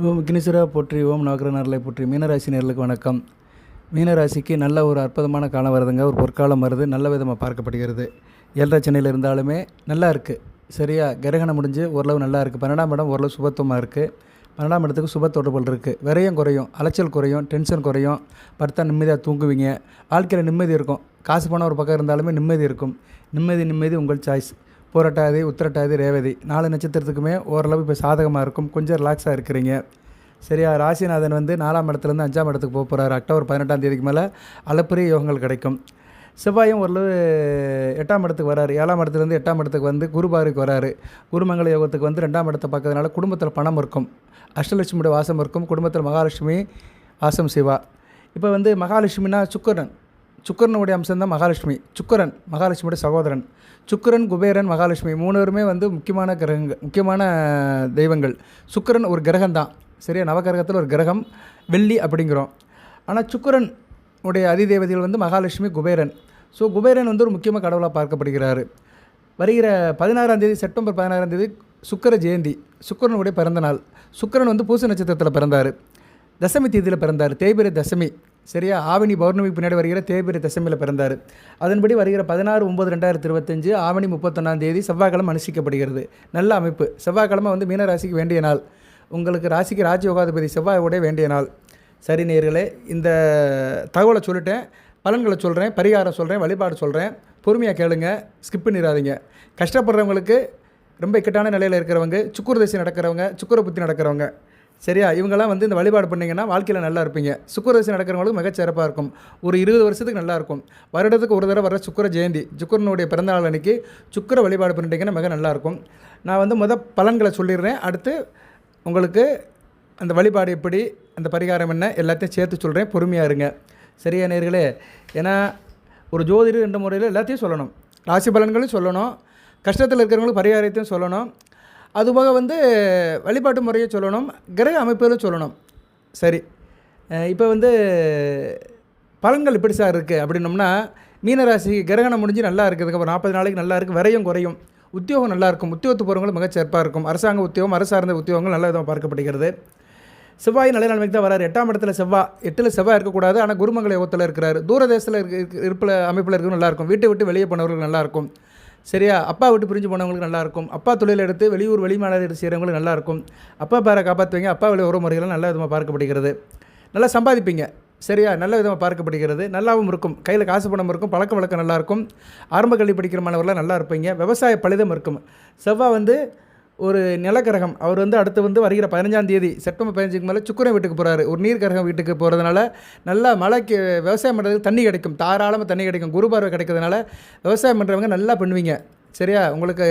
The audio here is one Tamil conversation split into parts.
ஓம் விக்னேஸ்வரா போற்றி, ஓம் நவக்கிரகநாதரை போற்றி. மீனராசி நேயர்களுக்கு வணக்கம். மீனராசிக்கு நல்ல ஒரு அற்புதமான காலம் வருதுங்க. ஒரு பொற்காலம் வருது, நல்ல விதமாக பார்க்கப்படுகிறது. 7.5 சென்னையில் இருந்தாலுமே நல்லா இருக்குது. சரியா, கிரகணம் முடிஞ்சு ஓரளவு நல்லா இருக்குது. 12ஆம் இடம் ஓரளவு சுபத்துவமாக இருக்குது. 12ஆம் இடத்துக்கு சுப தொடர்புகள் இருக்குது. விரயம் குறையும், அலைச்சல் குறையும், டென்ஷன் குறையும். படுத்தா நிம்மதியாக தூங்குவீங்க. வாழ்க்கையில் நிம்மதி இருக்கும். காசு பணம் ஒரு பக்கம் இருந்தாலுமே நிம்மதி இருக்கும். நிம்மதி உங்கள் சாய்ஸ். பூரட்டாதி, உத்திரட்டாதி, ரேவதி 4 நட்சத்திரத்துக்குமே ஓரளவு இப்போ சாதகமாக இருக்கும். கொஞ்சம் ரிலாக்ஸாக இருக்கிறீங்க. சரியா, ராசிநாதன் வந்து 4ஆம் இடத்துலேருந்து 5ஆம் இடத்துக்கு போக போகிறார். அக்டோபர் 18ஆம் தேதிக்கு மேலே அளப்பரிய யோகங்கள் கிடைக்கும். செவ்வாயும் ஓரளவு 8ஆம் இடத்துக்கு வராரு. 7ஆம் இடத்துலேருந்து 8ஆம் இடத்துக்கு வந்து குருபாருக்கு வராரு. குருமங்கல யோகத்துக்கு வந்து 2ஆம் இடத்தை பார்க்கறதுனால குடும்பத்தில் பணம் இருக்கும். அஷ்டலட்சுமியோட வாசம் இருக்கும். குடும்பத்தில் மகாலட்சுமி வாசம் செய்வா. இப்போ வந்து மகாலட்சுமினா சுக்கரனுடைய அம்சம்தான் மகாலட்சுமி. சுக்கரன் மகாலட்சுமியோட சகோதரன். சுக்கரன், குபேரன், மகாலட்சுமி 3 பேருமே வந்து முக்கியமான கிரகங்கள், முக்கியமான தெய்வங்கள். சுக்கரன் ஒரு கிரகம்தான். சரியா, நவகிரகத்தில் ஒரு கிரகம், வெள்ளி அப்படிங்கிறோம். ஆனால் சுக்கரன் உடைய அதிதேவதைகள் வந்து மகாலட்சுமி, குபேரன். ஸோ குபேரன் வந்து ஒரு முக்கியமாக கடவுளாக பார்க்கப்படுகிறார். வருகிற 16ஆம் தேதி, செப்டம்பர் 16ஆம் தேதி சுக்கர ஜெயந்தி, சுக்கரனுடைய பிறந்த நாள். சுக்கரன் வந்து பூச நட்சத்திரத்தில் பிறந்தார். தசமி தேதியில் பிறந்தார். தேய்பிரை தசமி. சரியா, ஆவணி பௌர்ணமிக்கு பின்னாடி வருகிற தேய்பிரை தசமியில் பிறந்தார். அதன்படி வருகிற 16/9/2025 ஆவணி 31ஆம் தேதி செவ்வாய்க்கிழமை அனுஷ்டிக்கப்படுகிறது. நல்ல அமைப்பு. செவ்வாய்க்கிழமை வந்து மீனராசிக்கு வேண்டிய நாள். உங்களுக்கு ராசிக்கு ராஜயோகாதிபதி செவ்வாயோட வேண்டிய நாள். சரி நேயர்களே, இந்த தகவலை சொல்லிட்டேன். பலன்களை சொல்கிறேன், பரிகாரம் சொல்கிறேன், வழிபாடு சொல்கிறேன். பொறுமையாக கேளுங்க, ஸ்கிப் பண்ணிடாதீங்க. கஷ்டப்படுறவங்களுக்கு, ரொம்ப இக்கட்டான நிலையில் இருக்கிறவங்க, சுக்குரதசை நடக்கிறவங்க, சுக்குர புத்தி நடக்கிறவங்க, சரியா, இவங்கெல்லாம் வந்து இந்த வழிபாடு பண்ணிங்கன்னா வாழ்க்கையில் நல்லா இருப்பீங்க. சுக்கரதசை நடக்கிறவங்களுக்கு மிகச்சிறப்பாக இருக்கும். ஒரு 20 வருஷத்துக்கு நல்லாயிருக்கும். வருடத்துக்கு ஒரு தடவை வர சுக்கர ஜெயந்தி, சுக்கரனுடைய பிறந்தநாள் அன்றைக்கி சுக்கர வழிபாடு பண்ணிட்டீங்கன்னா மிக நல்லாயிருக்கும். நான் வந்து பலன்களை சொல்லிடுறேன். அடுத்து உங்களுக்கு அந்த வழிபாடு எப்படி, அந்த பரிகாரம் என்ன, எல்லாத்தையும் சேர்த்து சொல்கிறேன். பொறுமையாக இருங்க. சரியா நேயர்களே, ஏன்னா ஒரு ஜோதிடர் என்ற முறையில் எல்லாத்தையும் சொல்லணும். ராசி பலன்களையும் சொல்லணும், கஷ்டத்தில் இருக்கிறவங்களுக்கு பரிகாரத்தையும் சொல்லணும், அதுபோக வந்து வழிபாட்டு முறையை சொல்லணும், கிரக அமைப்புகளும் சொல்லணும். சரி, இப்போ வந்து பலன்கள் எப்படி சார் இருக்குது அப்படின்னோம்னா, மீனராசி கிரகணம் முடிஞ்சு நல்லா இருக்குதுங்க. ஒரு 40 நாளைக்கு நல்லா இருக்குது. விரையும் குறையும். உத்தியோகம் நல்லாயிருக்கும். உத்தியோகத்து போகிறவங்களும் மிகச்சிறப்பாக இருக்கும். அரசாங்க உத்தியோகம், அரசு சார்ந்த உத்தியோகங்கள் நல்ல விதமாக பார்க்கப்படுகிறது. செவ்வாய் நல்ல நிலைமைக்கு தான் வராரு. 8ஆம் இடத்துல செவ்வாய், 8ல் செவ்வாய் இருக்கக்கூடாது. ஆனால் குருமங்கல யோகத்தில் இருக்கிறார். தூரதேசத்தில் இருப்பில் அமைப்பில் இருக்கிறவங்க நல்லாயிருக்கும். வீட்டை விட்டு வெளியே போனவர்கள் நல்லாயிருக்கும். சரியா, அப்பா விட்டு பிரிஞ்சு போனவங்களுக்கு நல்லாயிருக்கும். அப்பா தொழில் எடுத்து வெளியூர் வெளிமாநில எடுத்து செய்கிறவங்களுக்கு நல்லாயிருக்கும். அப்பா பேரை காப்பாற்றுவீங்க. அப்பா வழி உறவு முறைகள் நல்ல விதமாக பார்க்கப்படுகிறது. நல்லா சம்பாதிப்பீங்க. சரியா, நல்ல விதமாக பார்க்கப்படுகிறது. நல்லாவும் இருக்கும். கையில் காசு பணம் இருக்கும். பழக்க வழக்கம் நல்லாயிருக்கும். ஆரம்ப கல்வி படிக்கிற மாணவர்களாக நல்லா இருப்பீங்க. விவசாய பலிதம் இருக்கும். செவ்வாய் வந்து ஒரு நிலக்கிரகம். அவர் வந்து அடுத்து வந்து வருகிற 15ஆம் தேதி செப்டம்பர் 15க்கு மேலே சுக்கிரன் வீட்டுக்கு போகிறாரு. ஒரு நீர் கிரகம் வீட்டுக்கு போகிறதுனால நல்லா மழைக்கு விவசாயம் பண்ணுறதுக்கு தண்ணி கிடைக்கும். தாராளமாக தண்ணி கிடைக்கும். குரு பார்வை கிடைக்கிறதுனால விவசாயம் பண்ணுறவங்க நல்லா பண்ணுவீங்க. சரியா, உங்களுக்கு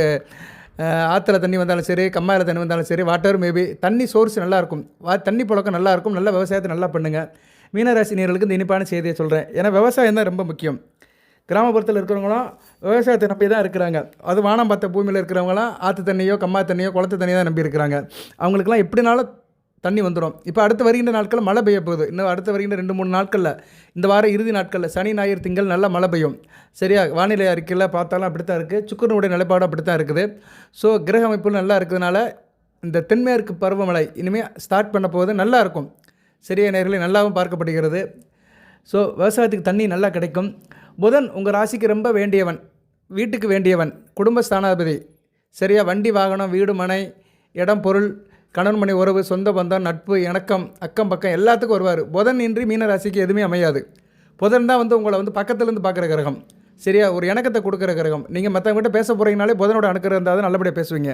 ஆற்றுல தண்ணி வந்தாலும் சரி, கம்மாயில் தண்ணி வந்தாலும் சரி, வாட்டர் மேபி தண்ணி சோர்ஸ் நல்லாயிருக்கும். தண்ணி புழக்கம் நல்லாயிருக்கும். நல்ல விவசாயத்தை நல்லா பண்ணுங்கள். மீனராசி நேயர்களுக்கு இந்த இனிப்பான செய்தியை சொல்கிறேன். ஏன்னா விவசாயம் தான் ரொம்ப முக்கியம். கிராமப்புறத்தில் இருக்கிறவங்களாம் விவசாயத்தை நம்பி தான் இருக்கிறாங்க. அது வானம் பார்த்த பூமியில் இருக்கிறவங்களாம் ஆற்று தண்ணியோ, கம்மா தண்ணியோ, குளத்து தண்ணியோ தான் நம்பி இருக்கிறாங்க. அவங்களுக்குலாம் எப்படினாலும் தண்ணி வந்துடும். இப்போ அடுத்து வருகின்ற நாட்களில் மழை பெய்ய போகுது. இன்னும் அடுத்து வருகின்ற 2-3 நாட்களில், இந்த வார இறுதி நாட்களில் சனி, ஞாயிறு, திங்கள் நல்லா மழை பெய்யும். சரியா, வானிலை அறிக்கையில் பார்த்தாலும் அப்படி தான் இருக்குது. சுக்கிரனுடைய நிலைப்பாடும் அப்படி தான் இருக்குது. ஸோ கிரக அமைப்புகள் நல்லா இருக்கிறதுனால இந்த தென்மேற்கு பருவமழை இனிமேல் ஸ்டார்ட் பண்ண போகுது. நல்லா இருக்கும். சரியா நேயர்களே, நல்லாவும் பார்க்கப்படுகிறது. ஸோ விவசாயத்துக்கு தண்ணி நல்லா கிடைக்கும். புதன் உங்கள் ராசிக்கு ரொம்ப வேண்டியவன், வீட்டுக்கு வேண்டியவன், குடும்பஸ்தானாதிபதி. சரியா, வண்டி வாகனம், வீடு மனை, இடம் பொருள், கணவன் மனை உறவு, சொந்த பந்தம், நட்பு, இணக்கம், அக்கம் பக்கம் எல்லாத்துக்கும் வருவார். புதன் இன்றி மீன ராசிக்கு எதுவுமே அமையாது. புதன் தான் வந்து உங்களை வந்து பக்கத்துலேருந்து பார்க்குற கிரகம். சரியா, ஒரு இணக்கத்தை கொடுக்குற கிரகம். நீங்கள் மற்றவங்ககிட்ட பேச போகிறீங்கனாலே புதனோட அணுக்கிறது இருந்தால் தான் நல்லபடியாக பேசுவீங்க.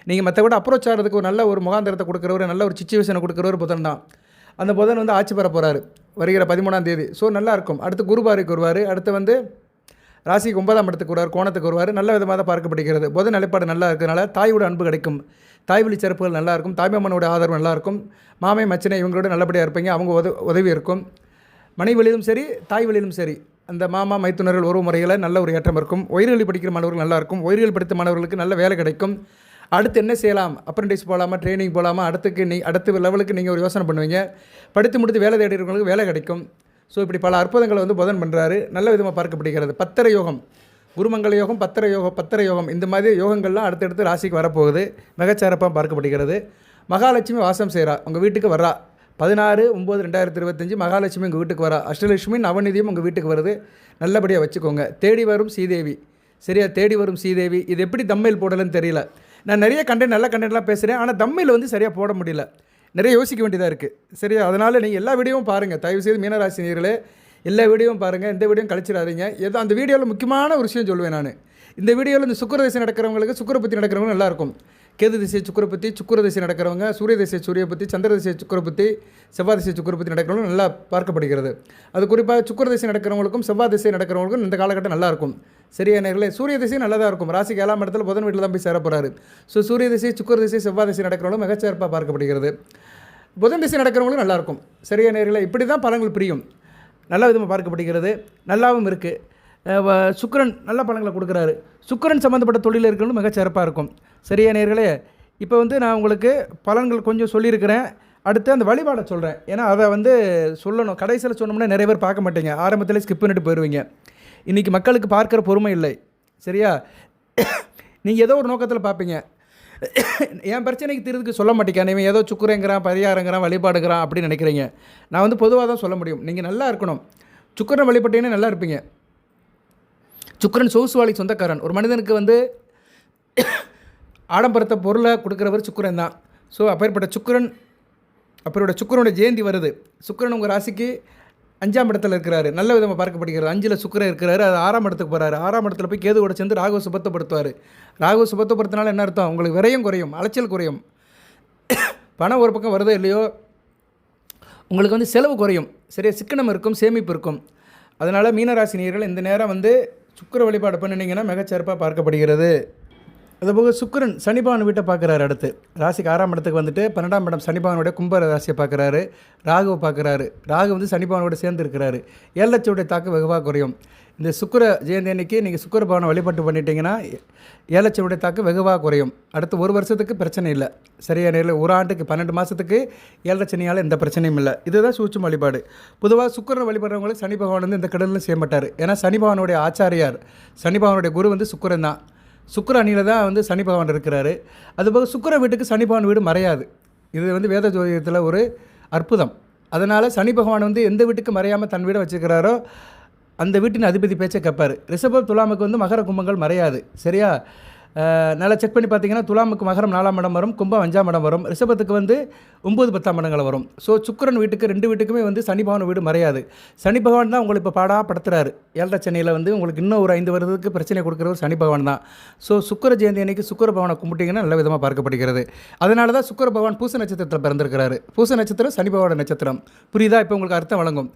நீங்கள் மற்றவங்ககிட்ட அப்ரோச் ஆகிறதுக்கு ஒரு நல்ல ஒரு முகாந்திரத்தை கொடுக்குறவர், நல்ல ஒரு சிச்சுவேஷனை கொடுக்குறவர் புதன் தான். அந்த புதன் வந்து ஆட்சி பெற போகிறாரு வருகிற 13ஆம் தேதி. ஸோ நல்லாயிருக்கும். அடுத்து குருபாருக்கு வருவார். அடுத்து வந்து ராசிக்கு 9ஆம் இடத்துக்கு வருவார், கோணத்துக்கு வருவார். நல்ல விதமாக தான் பார்க்கப்படுகிறது. புதன் நிலைப்பாடு நல்லா இருக்கிறதுனால தாயோட அன்பு கிடைக்கும். தாய் வழி சிறப்புகள் நல்லாயிருக்கும். தாய்மாமனோட ஆதரவு நல்லாயிருக்கும். மாமை மச்சனை இவங்களோட நல்லபடியாக இருப்பீங்க. அவங்க உதவி இருக்கும். மனைவி வழியிலும் சரி, தாய் வழியிலும் சரி, அந்த மாமா மைத்துனர்கள் உறவு முறையில் நல்ல ஒரு ஏற்றம் இருக்கும். உயர்கல்வி படிக்கிற மாணவர்கள் நல்லாயிருக்கும். உயர்கல்வி படித்த மாணவர்களுக்கு நல்ல வேலை கிடைக்கும். அடுத்து என்ன செய்யலாம், அப்ரெண்டிஸ் போகலாமா, ட்ரைனிங் போகலாமா, அடுத்த லெவலுக்கு நீங்கள் ஒரு யோசனை பண்ணுவீங்க. படித்து முடித்து வேலை தேடி இருக்கிறவங்களுக்கு வேலை கிடைக்கும். ஸோ இப்படி பல அற்புதங்களை வந்து புதன் பண்ணுறாரு. நல்ல விதமாக பார்க்கப்படுகிறது. பத்திர யோகம், குருமங்கல யோகம், பத்திர யோகம், இந்த மாதிரி யோகங்கள்லாம் அடுத்தடுத்து ராசிக்கு வரப்போகுது. மிகச்சிறப்பாக பார்க்கப்படுகிறது. மகாலட்சுமி வாசம் செய்கிறா, உங்கள் வீட்டுக்கு வர்றா. 16/9/2025 மகாலட்சுமி உங்கள் வீட்டுக்கு வரா. அஷ்டலட்சுமி நவநிதியும் உங்கள் வீட்டுக்கு வருது. நல்லபடியாக வச்சுக்கோங்க. தேடி வரும் சீதேவி. சரியா, தேடி வரும் சீதேவி. இது எப்படி தம்மையில் போடலன்னு தெரியல. நான் நிறைய கண்டென்ட் நல்ல கண்டென்ட்லாம் பேசுகிறேன், ஆனால் தம்மையில் வந்து சரியாக போட முடியல. நிறைய யோசிக்க வேண்டியதாக இருக்குது. சரியா, அதனால் நீங்கள் எல்லா வீடியோவும் பாருங்கள். தயவுசெய்து மீனராசி நேயர்களே எல்லா வீடியோவும் பாருங்கள். எந்த வீடியோவும் கழிச்சிடாதீங்க. ஏதோ அந்த வீடியோவில் முக்கியமான ஒரு விஷயம் சொல்லுவேன் நான். இந்த வீடியோவில் இந்த சுக்கிர திசை நடக்கிறவங்களுக்கு சுக்கிர பற்றி நடக்கிறவங்க நல்லாயிருக்கும். கேது திசை சுக்கிர பற்றி, சுக்கிர திசை நடக்கிறவங்க, சூரிய திசை சூரிய பற்றி, சந்திர திசை சுக்கிர பற்றி, செவ்வாய் திசை சுக்கிர பற்றி நடக்கிறவங்க நல்லா பார்க்கப்படுகிறது. அது குறிப்பாக சுக்கிர திசை நடக்கிறவங்களுக்கும் செவ்வாய் திசை நடக்கிறவங்களுக்கும் இந்த காலகட்டம் நல்லாயிருக்கும். சரியா நேர்களே, சூரிய திசை நல்லா தான் இருக்கும். ராசிக்கு 7ஆம் இடத்துல புதன் வீட்டில் தான் போய் சேர போகிறாரு. ஸோ சூரிய திசை சுக்கிர திசை செவ்வாய் திசை நடக்கிறவங்களும் மிகச்சிறப்பாக பார்க்கப்படுகிறது. புதன் திசை நடக்கிறவங்களும் நல்லாயிருக்கும். சரியா நேர்களே, இப்படி தான் பலன்கள் பிரியும். நல்ல விதமாக பார்க்கப்படுகிறது. நல்லாவும் இருக்குது. சுக்கிரன் நல்ல பலன்களை கொடுக்குறாரு. சுக்கிரன் சம்மந்தப்பட்ட தொழில் இருக்கிறவங்களும் மிகச்சிறப்பாக இருக்கும். சரியா நேர்களே, இப்போ வந்து நான் உங்களுக்கு பலன்கள் கொஞ்சம் சொல்லியிருக்கிறேன். அடுத்து அந்த வழிபாடை சொல்கிறேன். ஏன்னா அதை வந்து சொல்லணும். கடைசியில் சொன்னோம்னா நிறைய பேர் பார்க்க மாட்டீங்க, ஆரம்பத்தில் ஸ்கிப் பண்ணிட்டு போயிடுவீங்க. இன்றைக்கி மக்களுக்கு பார்க்குற பொறுமை இல்லை. சரியா, நீங்கள் ஏதோ ஒரு நோக்கத்தில் பார்ப்பீங்க. என் பிரச்சனைக்கு தீர்வுக்கு சொல்ல மாட்டேங்க. இவன் ஏதோ சுக்குரங்கிறான், பரிகாரங்கிறான், வழிபாடுங்கிறான் அப்படின்னு நினைக்கிறீங்க. நான் வந்து பொதுவாக தான் சொல்ல முடியும். நீங்கள் நல்லா இருக்கணும். சுக்கிரனை வழிபட்டீங்கன்னா நல்லா இருப்பீங்க. சுக்கிரன் சொகுசுவாளி சொந்தக்காரன். ஒரு மனிதனுக்கு வந்து ஆடம்பரத்தை பொருளை கொடுக்குறவர் சுக்கிரன் தான். ஸோ அப்பேற்பட்ட சுக்கிரன், அப்புறம் சுக்கிரனோட ஜெயந்தி வருது. சுக்கிரன் உங்கள் ராசிக்கு 5ஆம் இடத்துல இருக்கிறாரு. நல்ல விதமாக பார்க்கப்படுகிறது. 5ல் சுக்கிரன் இருக்கிறாரு. அது 6ஆம் இடத்துக்கு போகிறாரு. 6ஆம் இடத்துல போய் கேதுவோட சேர்ந்து ராகுவை சுபத்தப்படுத்துவார். ராகுவை சுபத்தப்படுத்தினால என்ன அர்த்தம்? உங்களுக்கு விரயம் குறையும், அலைச்சல் குறையும். பணம் ஒரு பக்கம் வருதோ இல்லையோ, உங்களுக்கு வந்து செலவு குறையும். சரியா, சிக்கனம் இருக்கும், சேமிப்பு இருக்கும். அதனால் மீனராசி நேயர்கள் இந்த நேரம் வந்து சுக்கிர வழிபாடு பண்ணினீங்கன்னா மிகச்சிறப்பாக பார்க்கப்படுகிறது. அதுபோக சுக்கிரன் சனிபகவான் வீட்டை பார்க்குறாரு. அடுத்து ராசிக்கு 6ஆம் இடத்துக்கு வந்துட்டு 12ஆம் இடம் சனிபகவானுடைய கும்ப ராசியை பார்க்குறாரு. ராகுவை பார்க்குறாரு. ராகு வந்து சனிபகவானோட சேர்ந்து இருக்கிறாரு. 7 லட்சத்துடைய தாக்கு வெகுவாக குறையும். இந்த சுக்கிர ஜெயந்தி அன்னைக்கு நீங்கள் சுக்கிர பவனை வழிபட்டு பண்ணிட்டீங்கன்னா 7 லட்சத்துடைய தாக்கு வெகுவாக குறையும். அடுத்து 1 வருஷத்துக்கு பிரச்சனை இல்லை. சரியா நேரில் ஒரு ஆண்டுக்கு 12 மாதத்துக்கு 7 சனியால் எந்த பிரச்சனையும் இல்லை. இதுதான் சூட்சும வழிபாடு. பொதுவாக சுக்கிரன் வழிபடுறவங்களுக்கு சனி பகவான் வந்து இந்த கடலில் செய்ய மாட்டார். ஏன்னா சனி பகவானுடைய ஆச்சாரியார், சனி பகவானுடைய குரு வந்து சுக்கிரன் தான். சுக்கிர அணியில் தான் வந்து சனி பகவான் இருக்கிறாரு. அதுபோக சுக்கிர வீட்டுக்கு சனி பகவான் வீடு மறையாது. இது வந்து வேத ஜோதிடத்தில் ஒரு அற்புதம். அதனால் சனி பகவான் வந்து எந்த வீட்டுக்கு மறையாமல் தன் வீடை வச்சுக்கிறாரோ அந்த வீட்டின் அதிபதி பேச்சை கேட்பார். ரிஷபம் துலாமுக்கு வந்து மகர கும்பங்கள் மறையாது. சரியா, நல்லா செக் பண்ணி பார்த்தீங்கன்னா துலாமுக்கு மகரம் 4ஆம் இடம் வரும், கும்பம் 5ஆம் இடம் வரும், ரிஷபத்துக்கு வந்து 9, 10ஆம் இடங்கள் வரும். ஸோ சுக்கிரன் வீட்டுக்கு 2 வீட்டுக்குமே வந்து சனி பகவான் வீடு மறையாது. சனி பகவான் தான் உங்களுக்கு இப்போ பாடாப்படுத்துறாரு. 7 சனியில் வந்து உங்களுக்கு இன்னும் ஒரு 5 வருடத்துக்கு பிரச்சனை கொடுக்குறவர் சனி பகவான் தான். ஸோ சுக்கிர ஜெயந்தி அன்னைக்கு சுக்கிர பகவானை கும்பிட்டிங்கன்னா நல்ல விதமாக பார்க்கப்படுகிறது. அதனால தான் சுக்கிர பகவான் பூச நட்சத்திரத்தில் பிறந்திருக்கிறாரு. பூச நட்சத்திரம் சனி பகவான நட்சத்திரம். புரியுதா? இப்போ உங்களுக்கு அர்த்தம் வழங்கும்.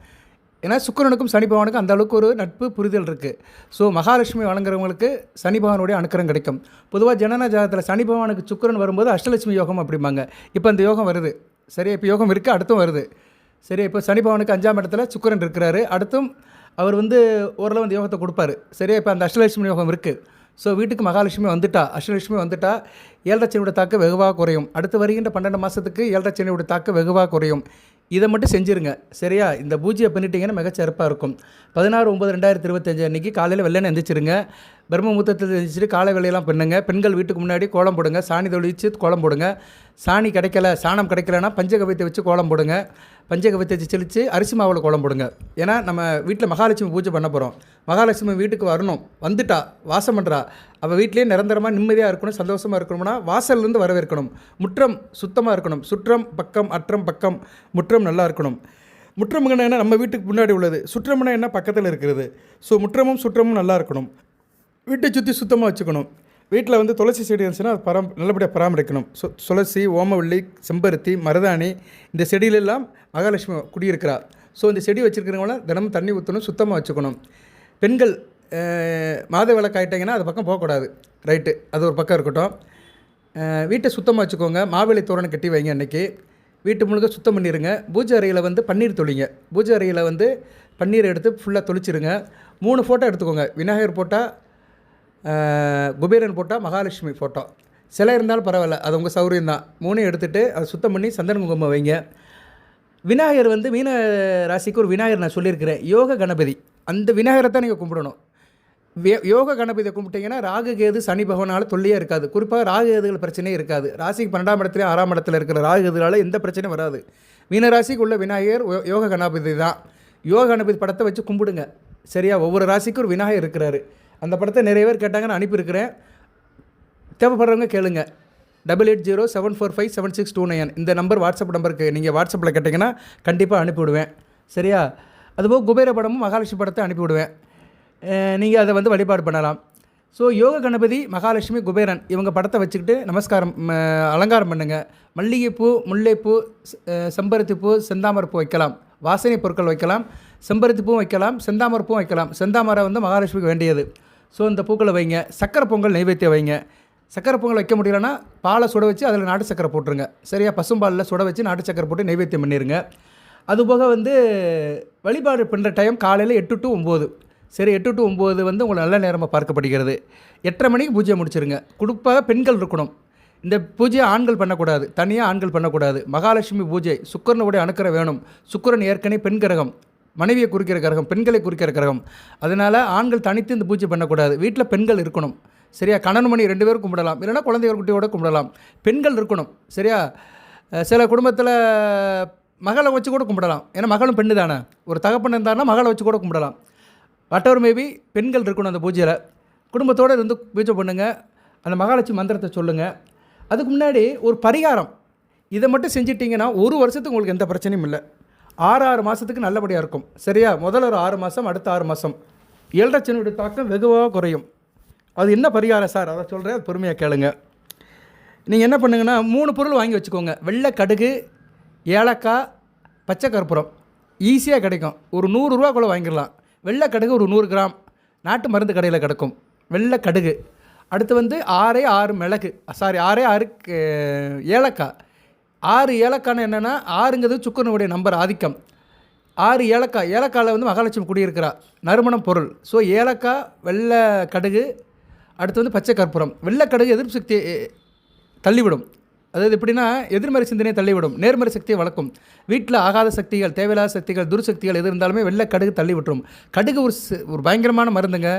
ஏன்னா சுக்கிரனுக்கும் சனி பகவானுக்கும் அந்த அளவுக்கு ஒரு நட்பு புரிதல் இருக்குது. ஸோ மகாலட்சுமி வணங்குறவங்களுக்கு சனி பகவானுடைய அனுக்கிரம் கிடைக்கும். பொதுவாக ஜனன ஜாதகத்தில் சனி பகவானுக்கு சுக்கிரன் வரும்போது அஷ்டலட்சுமி யோகம் அப்படிம்பாங்க. இப்போ அந்த யோகம் வருது. சரியா, இப்போ யோகம் இருக்குது, அடுத்தும் வருது. சரியா, இப்போ சனி பகவானுக்கு 5ஆம் இடத்துல சுக்கிரன் இருக்கிறாரு. அடுத்தும் அவர் வந்து ஓரளவு அந்த யோகத்தை கொடுப்பாரு. சரியா, இப்போ அந்த அஷ்டலட்சுமி யோகம் இருக்குது. ஸோ வீட்டுக்கு மகாலட்சுமி வந்துட்டா, அஷ்டலட்சுமி வந்துட்டா 7 சனியோட தாக்கு வெகுவாக குறையும். அடுத்து வருகின்ற 12 மாதத்துக்கு 7 சனியோட தாக்கு வெகுவாக குறையும். இதை மட்டும் செஞ்சுருங்க. சரியா, இந்த பூஜையை பண்ணிட்டீங்கன்னா மிகச்சிறப்பாக இருக்கும். 16/9/2025 அன்றைக்கி காலையில் வெள்ளனை எந்திரிச்சிருங்க. பிரம்ம முகூர்த்தத்தில் எந்திரிச்சிட்டு காலை வேலையெல்லாம் பண்ணுங்க. பெண்கள் வீட்டுக்கு முன்னாடி கோலம் போடுங்க. சாணி தொழிச்சு கோலம் போடுங்க. சாணி கிடைக்கல, சாணம் கிடைக்கலன்னா பஞ்சகவியத்தை வச்சு கோலம் போடுங்க. பஞ்சகவியத்தை வச்சு தெளித்து அரிசி மாவில் கோலம் போடுங்க. ஏன்னா நம்ம வீட்டில் மகாலட்சுமி பூஜை பண்ண போகிறோம். மகாலட்சுமி வீட்டுக்கு வரணும், வந்துட்டா, வாசம் பண்ணுறா, அவள் வீட்டிலே நிரந்தரமாக நிம்மதியாக இருக்கணும், சந்தோஷமாக இருக்கணும்னா வாசல்லேருந்து வரவேற்கணும். முற்றம் சுத்தமாக இருக்கணும். சுற்றம் பக்கம், அற்றம் பக்கம், முற்றம் நல்லா இருக்கணும். முற்றம்னா என்ன? நம்ம வீட்டுக்கு முன்னாடி உள்ளது. சுற்றம்னா என்ன? பக்கத்தில் இருக்கிறது. ஸோ முற்றமும் சுற்றமும் நல்லா இருக்கணும். வீட்டை சுற்றி சுத்தமாக வச்சுக்கணும். வீட்டில் வந்து துளசி செடி இருந்துச்சுன்னா அது நல்லபடியாக பராமரிக்கணும். துளசி, ஓமவல்லி, செம்பருத்தி, மருதாணி, இந்த செடியிலெல்லாம் மகாலட்சுமி குடியிருக்கிறார். ஸோ இந்த செடி வச்சுருக்கிறவங்களாம் தினமும் தண்ணி ஊற்றணும், சுத்தமாக வச்சுக்கணும். பெண்கள் மாத விளக்கு ஆகிட்டாங்கன்னா அது பக்கம் போகக்கூடாது. ரைட்டு, அது ஒரு பக்கம் இருக்கட்டும். வீட்டை சுத்தமாக வச்சுக்கோங்க. மாவிளை தோரணை கட்டி வைங்க. அன்றைக்கி வீட்டு முழுக்க சுத்தம் பண்ணிடுங்க. பூஜை அறையில் வந்து பன்னீர் தொளிங்க. பூஜை அறையில் வந்து பன்னீர் எடுத்து ஃபுல்லாக தொளிச்சிருங்க. 3 ஃபோட்டோ எடுத்துக்கோங்க. Vinayagar photo, Kuberan photo, Mahalakshmi photo. சிலை இருந்தாலும் பரவாயில்ல, அது உங்கள் சௌரியம் தான். 3 எடுத்துகிட்டு அதை சுத்தம் பண்ணி சந்தன குங்குமம் வைங்க. விநாயகர் வந்து மீன ராசிக்கு ஒரு விநாயகர் நான் சொல்லியிருக்கிறேன், யோக கணபதி. அந்த விநாயகரை தான் நீங்கள் கும்பிடணும். யோக கணபதியை கும்பிட்டிங்கன்னா ராகு கேது சனி பகவானால் தொல்லையே இருக்காது. குறிப்பாக ராகு கேதுகள் பிரச்சனையே இருக்காது. ராசிக்கு 12ஆம் இடத்துலையும் 6ஆம் இடத்துல இருக்கிற ராகு கேதுகளால் எந்த பிரச்சனையும் வராது. மீனராசிக்கு உள்ள விநாயகர் யோக கணபதி தான். யோக கணபதி படத்தை வச்சு கும்பிடுங்க. சரியா? ஒவ்வொரு ராசிக்கும் ஒரு விநாயகர் இருக்கிறாரு. அந்த படத்தை நிறைய பேர் கேட்டாங்க, நான் அனுப்பியிருக்கிறேன். தேவைப்படுறவங்க கேளுங்க. 8807457629 இந்த நம்பர் வாட்ஸ்அப் நம்பருக்கு நீங்கள் வாட்ஸ்அப்பில் கேட்டிங்கன்னா கண்டிப்பாக அனுப்பிவிடுவேன். சரியா? அதுபோக குபேர படமும் மகாலட்சுமி படத்தை அனுப்பிவிடுவேன். நீங்கள் அதை வந்து வழிபாடு பண்ணலாம். ஸோ யோக கணபதி, மகாலட்சுமி, குபேரன் இவங்க படத்தை வச்சுக்கிட்டு நமஸ்காரம் அலங்காரம் பண்ணுங்கள். மல்லிகைப்பூ, முல்லைப்பூ, செம்பருத்திப்பூ, செந்தாமரைப்பூ வைக்கலாம். வாசனை பொருட்கள் வைக்கலாம். செம்பருத்திப்பூவும் வைக்கலாம், செந்தாமரைப்பூவும் வைக்கலாம். செந்தாமரை வந்து மகாலட்சுமிக்கு வேண்டியது. ஸோ இந்த பூக்களை வைங்க. சக்கரை பொங்கல் நைவேத்தியம் வைங்க. சக்கரை பொங்கல் வைக்க முடியலன்னா பாலை சுட வச்சு அதில் நாட்டு சக்கரை போட்டுருங்க. சரியா? பசும்பாலில் சுட வச்சு நாட்டு சக்கரை போட்டு நைவேத்தியம் பண்ணிடுங்க. அதுபோக வந்து வழிபாடு பண்ணுற டைம் காலையில் 8 to 9. சரி, 8 to 9 வந்து உங்களை நல்ல நேரமாக பார்க்கப்படுகிறது. 8:30 மணிக்கு பூஜையை முடிச்சிருங்க. குறிப்பாக பெண்கள் இருக்கணும். இந்த பூஜையை ஆண்கள் பண்ணக்கூடாது. தனியாக ஆண்கள் பண்ணக்கூடாது. மகாலட்சுமி பூஜை சுக்கிரனுடைய அனுக்கிரகம் வேணும். சுக்கிரன் ஏற்கனவே பெண் கிரகம், மனைவியை குறிக்கிற கிரகம், பெண்களை குறிக்கிற கிரகம். அதனால் ஆண்கள் தனித்து இந்த பூஜை பண்ணக்கூடாது. வீட்டில் பெண்கள் இருக்கணும். சரியா? கணவன் மணி 2 பேரும் கும்பிடலாம். இல்லைனா குழந்தைகள் குட்டியோட கும்பிடலாம். பெண்கள் இருக்கணும். சரியா? சில குடும்பத்தில் மகளை வச்சு கூட கும்பிடலாம். ஏன்னா மகளும் பெண்ணு தானே. ஒரு தகப்பன் இருந்தாருன்னா மகளை வச்சு கூட கும்பிடலாம். வாட்டவர் மேபி பெண்கள் இருக்கணும் அந்த பூஜையில். குடும்பத்தோடு இருந்து பூஜை பண்ணுங்கள். அந்த மகாலட்சுமி மந்திரத்தை சொல்லுங்கள். அதுக்கு முன்னாடி ஒரு பரிகாரம், இதை மட்டும் செஞ்சிட்டிங்கன்னா 1 வருஷத்துக்கு உங்களுக்கு எந்த பிரச்சனையும் இல்லை. 6 மாதத்துக்கு நல்லபடியாக இருக்கும். சரியா? முதல்ல ஒரு 6 மாதம், அடுத்த 6 மாதம் 7 சனியுடைய தாக்கம் வெகுவாக குறையும். அது என்ன பரிகாரம் சார்? அதை சொல்கிறேன், அது பொறுமையாக கேளுங்க. நீங்கள் என்ன பண்ணுங்கன்னா 3 பொருள் வாங்கி வச்சுக்கோங்க. வெள்ளை கடுகு, ஏலக்காய், பச்சை கற்பூரம். ஈஸியாக கிடைக்கும். ஒரு 100 ரூபாக்குள்ளே வாங்கிடலாம். வெள்ளை கடுகு ஒரு 100 கிராம் நாட்டு மருந்து கடையில் கிடக்கும். வெள்ளை கடுகு. அடுத்து வந்து 6 மிளகு, 6 ஏலக்காய். 6 ஏலக்காய்னு என்னென்னா, 6ங்கிறது சுக்கரனுடைய நம்பர் ஆதிக்கம். 6 ஏலக்காய். ஏலக்காயில் வந்து மகாலட்சுமி குடியிருக்கிறா, நறுமணம் பொருள். ஸோ ஏலக்காய், வெள்ளை கடுகு, அடுத்து வந்து பச்சை கற்பூரம். வெள்ளை கடுகு எதிர்ப்பு சக்தியை தள்ளிவிடும். அதாவது எப்படின்னா, எதிர்மறை சிந்தனையை தள்ளிவிடும், நேர்மறை சக்தியை வளர்க்கும். வீட்டில் ஆகாத சக்திகள், தேவையில்லாத சக்திகள், துர்சக்திகள் எது இருந்தாலுமே வெள்ளை கடுகு தள்ளி விட்டுரும். கடுகு ஒரு பயங்கரமான மருந்துங்க.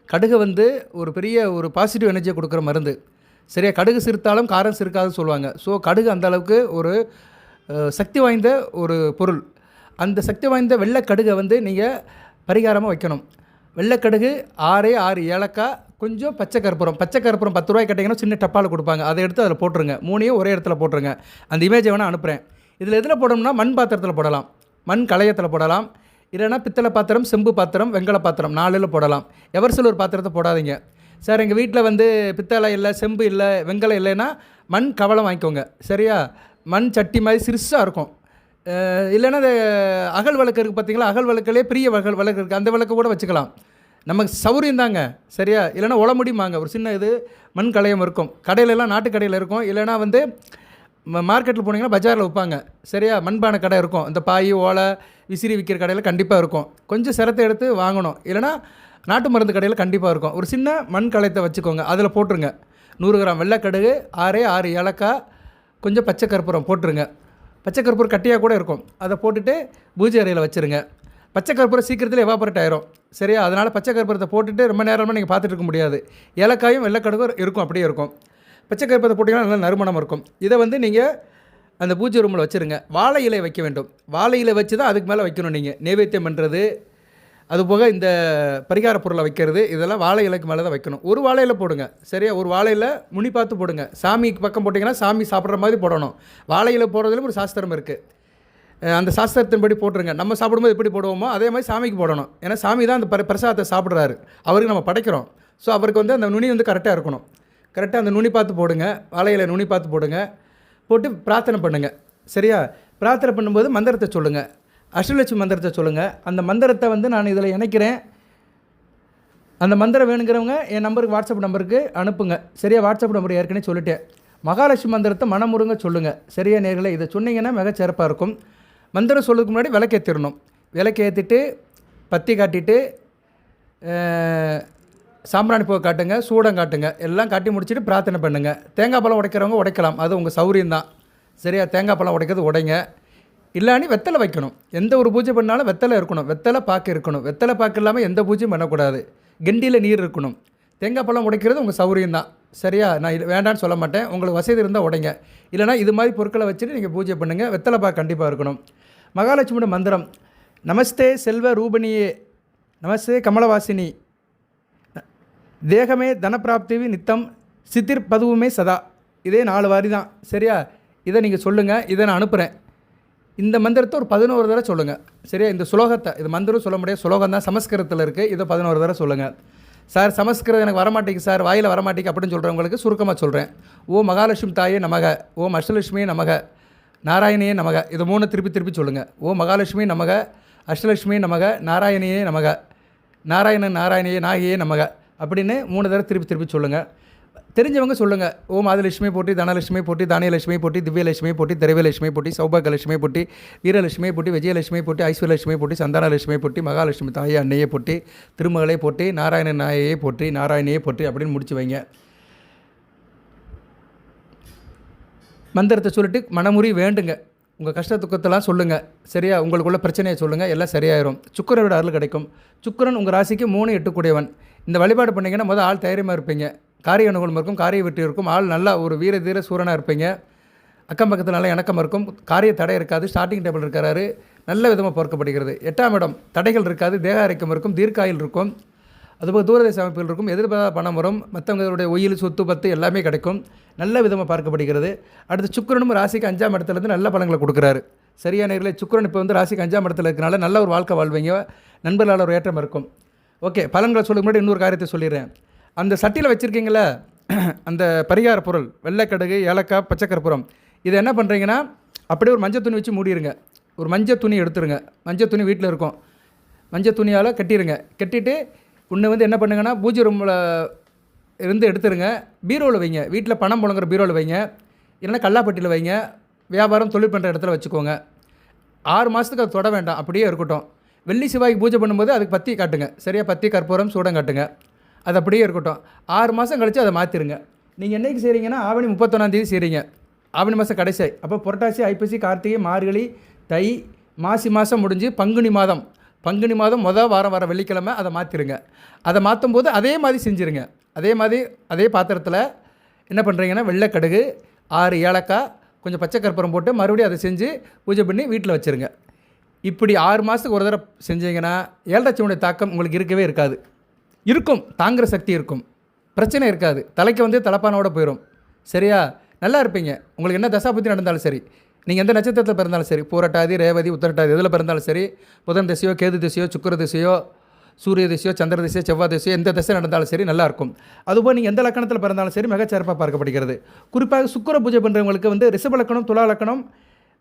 கடுகு வந்து ஒரு பெரிய ஒரு பாசிட்டிவ் எனர்ஜியை கொடுக்குற மருந்து. சரியா? கடுகு சிறுத்தாலும் காரம் சிறுக்காதுன்னு சொல்லுவாங்க. ஸோ கடுகு அந்தளவுக்கு ஒரு சக்தி வாய்ந்த ஒரு பொருள். அந்த சக்தி வாய்ந்த வெள்ளை கடுகை வந்து நீங்கள் பரிகாரமாக வைக்கணும். வெள்ளைக்கடுகு, 6 ஏலக்காய், கொஞ்சம் பச்சை கற்பூரம். பச்சை கற்பூரம் 10 ரூபாய்க்கு கேட்டிங்கன்னா சின்ன டப்பாவில் கொடுப்பாங்க. அதை எடுத்து அதில் போட்டுருங்க. 3ஐயும் ஒரே இடத்துல போட்டுருங்க. அந்த இமேஜை வேணால் அனுப்புகிறேன். இதில் எதில் போடணும்னா மண் பாத்திரத்தில் போடலாம், மண் களையத்தில் போடலாம். இல்லைனா பித்தளை பாத்திரம், செம்பு பாத்திரம், வெங்கல பாத்திரம் 4ல் போடலாம். எவர்சில் ஒரு பாத்திரத்தை போடாதீங்க. சார் எங்கள் வீட்டில் வந்து பித்தளை இல்லை, செம்பு இல்லை, வெங்கலம் இல்லைன்னா மண் கவலம் வாங்கிக்கோங்க. சரியா? மண் சட்டி மாதிரி சிறுசாக இருக்கும். இல்லைன்னா அது அகல் விளக்கு இருக்குது பார்த்தீங்களா? அகல் விளக்குலேயே பெரிய விளக்கு இருக்குது. அந்த விளக்கு கூட வச்சுக்கலாம். நமக்கு சௌரியம் தாங்க. சரியா? இல்லைனா உளமுடியுமாங்க. ஒரு சின்ன இது மண் கலையம் இருக்கும். கடையிலலாம் நாட்டு கடையில் இருக்கும். இல்லைனா வந்து மார்க்கெட்டில் போனீங்கன்னா பஜாரில் விற்பாங்க. சரியா? மண்பானை கடை இருக்கும். இந்த பாய், ஓலை, விசிறி விற்கிற கடையில் கண்டிப்பாக இருக்கும். கொஞ்சம் சிரத்தை எடுத்து வாங்கணும். இல்லைனா நாட்டு மருந்து கடையில் கண்டிப்பாக இருக்கும். ஒரு சின்ன மண் கலையத்தை வச்சுக்கோங்க. அதில் போட்டுருங்க. 100 கிராம் வெள்ளைக்கடுகு, 6 ஏலக்காய், கொஞ்சம் பச்சை கற்பூரம் போட்டுருங்க. பச்சை கற்பூரம் கட்டியாக கூட இருக்கும். அதை போட்டுட்டு பூஜை அறையில் வச்சுருங்க. பச்சை கற்பூரம் சீக்கிரத்தில் எவாபரேட் ஆயிரும். சரியா? அதனால் பச்சை கற்பூரத்தை போட்டுட்டு ரொம்ப நேரமாக நீங்கள் பார்த்துட்டு இருக்க முடியாது. ஏலக்காயும் வெள்ளைக்கடுகும் இருக்கும், அப்படியே இருக்கும். பச்சை கற்பூரத்தை போட்டிங்கன்னா நல்லா நறுமணம் இருக்கும். இதை வந்து நீங்கள் அந்த பூஜை ரூமில் வச்சுருங்க. வாழை இலை வைக்க வேண்டும். வாழை இலை வச்சு தான் அதுக்கு மேலே வைக்கணும். நீங்கள் நைவேத்தியம் பண்ணுறது, அதுபோக இந்த பரிகார பொருளை வைக்கிறது, இதெல்லாம் வாழை இலைக்கு மேலே தான் வைக்கணும். ஒரு வாழை இலை போடுங்க. சரியா? ஒரு வாழை இலை முனி பார்த்து போடுங்க. சாமிக்கு பக்கம் போட்டிங்கன்னா சாமி சாப்பிட்ற மாதிரி போடணும். வாழை இலை போடுறதுல ஒரு சாஸ்திரம் இருக்குது. அந்த சாஸ்திரத்தின்படி போட்டுருங்க. நம்ம சாப்பிடும்போது எப்படி போடுவோமோ அதே மாதிரி சாமிக்கு போடணும். ஏன்னா சாமி தான் அந்த பிரசாதத்தை சாப்பிட்றாரு. அவருக்கு நம்ம படைக்கிறோம். ஸோ அவருக்கு வந்து அந்த நுனி வந்து கரெக்டாக இருக்கணும். கரெக்டாக அந்த நுனி பார்த்து போடுங்க. வாழையில நுனி பார்த்து போடுங்க. போட்டு பிரார்த்தனை பண்ணுங்கள். சரியா? பிரார்த்தனை பண்ணும்போது மந்திரத்தை சொல்லுங்கள். அஷ்டலட்சுமி மந்திரத்தை சொல்லுங்கள். அந்த மந்திரத்தை வந்து நான் இதில் இணைக்கிறேன். அந்த மந்திரம் வேணுங்கிறவங்க என் நம்பருக்கு, வாட்ஸ்அப் நம்பருக்கு அனுப்புங்க. சரியா? வாட்ஸ்அப் நம்பர் ஏற்கனவே சொல்லிட்டேன். மகாலட்சுமி மந்திரத்தை மனமுருங்க சொல்லுங்கள். சரியா நேர்களே? இதை சொன்னீங்கன்னா மிகச்சிறப்பாக இருக்கும். மந்திரம் சொல்லுறதுக்கு முன்னாடி விளக்கேற்றிடணும். விளக்கேற்றிட்டு பத்தி காட்டிட்டு சாம்பிராணி பூவை காட்டுங்க, சூடம் காட்டுங்க. எல்லாம் காட்டி முடிச்சுட்டு பிரார்த்தனை பண்ணுங்கள். தேங்காய் பழம் உடைக்கிறவங்க உடைக்கலாம். அது உங்கள் சௌரியம் தான். சரியா? தேங்காய் பழம் உடைக்கிறது உடைங்க. இல்லாட்டி வெத்தலை வைக்கணும். எந்த ஒரு பூஜை பண்ணாலும் வெத்தலை இருக்கணும். வெத்தலை பாக்கு இருக்கணும். வெத்தலை பாக்கு இல்லாமல் எந்த பூஜையும் பண்ணக்கூடாது. கெண்டியில் நீர் இருக்கணும். தேங்காய் பழம் உடைக்கிறது உங்கள் சௌரியம் தான், சரியா? நான் இது வேண்டான்னு சொல்ல மாட்டேன். உங்களுக்கு வசதி இருந்தால் உடைங்க, இல்லைனா இது மாதிரி பொருட்களை வச்சுட்டு நீங்கள் பூஜை பண்ணுங்கள். வெத்தலைப்பா கண்டிப்பாக இருக்கணும். மகாலட்சுமியோட மந்திரம்: நமஸ்தே செல்வ ரூபணியே, நமஸ்தே கமலவாசினி, தேகமே தனப்பிராப்திவி நித்தம், சித்திர் பதுவுமே சதா. இதே 4 வாரி தான், சரியா? இதை நீங்கள் சொல்லுங்கள். இதை நான் அனுப்புகிறேன். இந்த மந்திரத்தை ஒரு 11 தடவை சொல்லுங்கள், சரியா? இந்த சுலோகத்தை, இது மந்திரம் சொல்ல முடியாது, சுலோகம் தான், சமஸ்கிருதத்தில் இருக்குது. இதை 11 தடவை சொல்லுங்கள். சார் சமஸ்கிருதம் எனக்கு வரமாட்டேங்குது சார், வாயில் வரமாட்டேங்குது அப்படின்னு சொல்கிறவங்களுக்கு சுருக்கமாக சொல்கிறேன். ஓம் மகாலட்சுமி தாயே நமக, ஓம் அஷ்டலட்சுமியே நமக, நாராயணியே நமக. இதை 3 திருப்பி திருப்பி சொல்லுங்கள். ஓம் மகாலட்சுமி நமக, அஷ்டலட்சுமி நமக, நாராயணியே நமக, நாராயணன் நாராயணியே நாகியே நமக அப்படின்னு 3 தடவை திருப்பி திருப்பி சொல்லுங்கள். தெரிஞ்சவங்க சொல்லுங்கள். ஓம் ஆதிலட்சுமி போட்டி, தனலட்சுமி போட்டி, தானியலட்சுமி போட்டி, திவ்யலட்சுமி போட்டி, திரவியலட்சுமி போட்டி, சௌபாகியலட்சுமி போட்டி, வீரலட்சுமி போட்டி, விஜயலட்சுமி போட்டி, ஐஸ்வர்யலட்சுமி போட்டி, சந்தானலட்சுமி போட்டி, மகாலட்சுமி தாயே அன்னையே போட்டி, திருமகளை போட்டி, நாராயணன் நாயையே போற்றி, நாராயணியே போற்றி அப்படின்னு முடிச்சு வைங்க. மந்திரத்தை சொல்லிட்டு மனமுறி வேண்டுங்க. உங்கள் கஷ்ட துக்கத்தெல்லாம் சொல்லுங்கள், சரியா? உங்களுக்குள்ள பிரச்சனையை சொல்லுங்கள், எல்லாம் சரியாயிரும். சுக்கிரனோட அருள் கிடைக்கும். சுக்கிரன் உங்கள் ராசிக்கு 3, 8 கூடியவன். இந்த வழிபாடு பண்ணிங்கன்னா முதல் ஆள் தைரியமாக இருப்பீங்க, காரிய அனுகூலம் இருக்கும், காரிய வெற்றி இருக்கும், ஆள் நல்லா ஒரு வீர தீர சூரனாக இருப்பீங்க, அக்கம் பக்கத்தில் நல்லா இணக்கம் இருக்கும், காரிய தடை இருக்காது, ஸ்டார்டிங் டேபிள் இருக்கிறாரு, நல்ல விதமாக பார்க்கப்படுகிறது. 8ஆம் இடம் தடைகள் இருக்காது, தேக ஆரோக்கியம் இருக்கும், தீர்க்காயில் இருக்கும், அதுபோல் தூரதேச அமைப்புகள் இருக்கும், எதிர்பாராத பணம் வரும், மற்றவங்களுடைய ஒயில் சொத்து பத்து எல்லாமே கிடைக்கும், நல்ல விதமாக பார்க்கப்படுகிறது. அடுத்து சுக்கிரனும் ராசிக்கு 5ஆம் இடத்துலேருந்து நல்ல பலன்களை கொடுக்குறாரு, சரியா நேர்களே? சுக்கிரன் இப்போ வந்து ராசிக்கு 5ஆம் இடத்துல இருக்கிறனால நல்ல ஒரு வாழ்க்கை வாழ்வீங்க, நண்பர்களால் ஒரு ஏற்றம் இருக்கும். ஓகே, பலன்களை சொல்ல முன்னாடி இன்னொரு காரியத்தை சொல்லிடுறேன். அந்த சட்டியில் வச்சுருக்கீங்களே அந்த பரிகார பொருள், வெள்ளைக்கடுகு, ஏலக்காய், பச்சை கற்பூரம், இதை என்ன பண்ணுறீங்கன்னா அப்படியே ஒரு மஞ்சள் துணி வச்சு மூடிடுங்க. ஒரு மஞ்சள் துணி எடுத்துருங்க, மஞ்சள் துணி வீட்டில் இருக்கும், மஞ்சள் துணியால் கட்டிடுங்க. கட்டிட்டு ஒன்று வந்து என்ன பண்ணுங்கன்னா பூஜை ரூமில் இருந்து எடுத்துருங்க, பீரோவில் வைங்க, வீட்டில் பணம் புழங்குற பீரோவில் வைங்க, இல்லைன்னா கல்லாப்பட்டியில் வைங்க, வியாபாரம் தொழில் பண்ணுற இடத்துல வச்சுக்கோங்க. 6 மாதத்துக்கு அது தொட வேண்டாம், அப்படியே இருக்கட்டும். வெள்ளி செவ்வாய்க்கு பூஜை பண்ணும்போது அதுக்கு பத்தி காட்டுங்க, சரியா? பத்தி கற்பூரம் சூடம் காட்டுங்க, அது அப்படியே இருக்கட்டும். 6 மாதம் கழித்து அதை மாற்றிடுங்க. நீங்கள் என்றைக்கு செய்கிறீங்கன்னா ஆவணி 31ஆம் தேதி செய்கிறீங்க, ஆவணி மாதம் கடைசி. அப்போ புரட்டாசி, ஐப்பசி, கார்த்திகை, மார்கழி, தை, மாசி மாதம் முடிஞ்சு பங்குனி மாதம், பங்குனி மாதம் மொதல் வாரம் வர வெள்ளிக்கிழமை அதை மாற்றிடுங்க. அதை மாற்றும் போது அதே மாதிரி செஞ்சுருங்க. அதே மாதிரி அதே பாத்திரத்தில் என்ன பண்ணுறீங்கன்னா வெள்ளைக்கடுகு, 6 ஏலக்காய், கொஞ்சம் பச்சை கற்பூரம் போட்டு மறுபடியும் அதை செஞ்சு பூஜை பண்ணி வீட்டில் வச்சுருங்க. இப்படி 6 மாதத்துக்கு ஒரு தடவை செஞ்சீங்கன்னா ஏழரைச்சனுடைய தாக்கம் உங்களுக்கு இருக்கவே இருக்காது. இருக்கும், தாங்குகிற சக்தி இருக்கும், பிரச்சனை இருக்காது, தலைக்கு வந்து தலைப்பானோட போயிடும், சரியா? நல்லா இருப்பீங்க. உங்களுக்கு என்ன தசாபுத்தி நடந்தாலும் சரி, நீங்கள் எந்த நட்சத்திரத்தில் பிறந்தாலும் சரி, பூரட்டாதி, ரேவதி, உத்தரட்டாதி எதில் பிறந்தாலும் சரி, புதன் திசையோ, கேது திசையோ, சுக்கிர திசையோ, சூரிய திசையோ, சந்திர திசையோ, செவ்வாய் திசையோ, எந்த திசை நடந்தாலும் சரி நல்லாயிருக்கும். அதுபோல் நீங்கள் எந்த லக்கணத்தில் பிறந்தாலும் சரி மிகச்சிறப்பாக பார்க்கப்படுகிறது. குறிப்பாக சுக்கிர பூஜை பண்ணுறவங்களுக்கு வந்து ரிஷப லக்கணம், துலா லக்கணம்,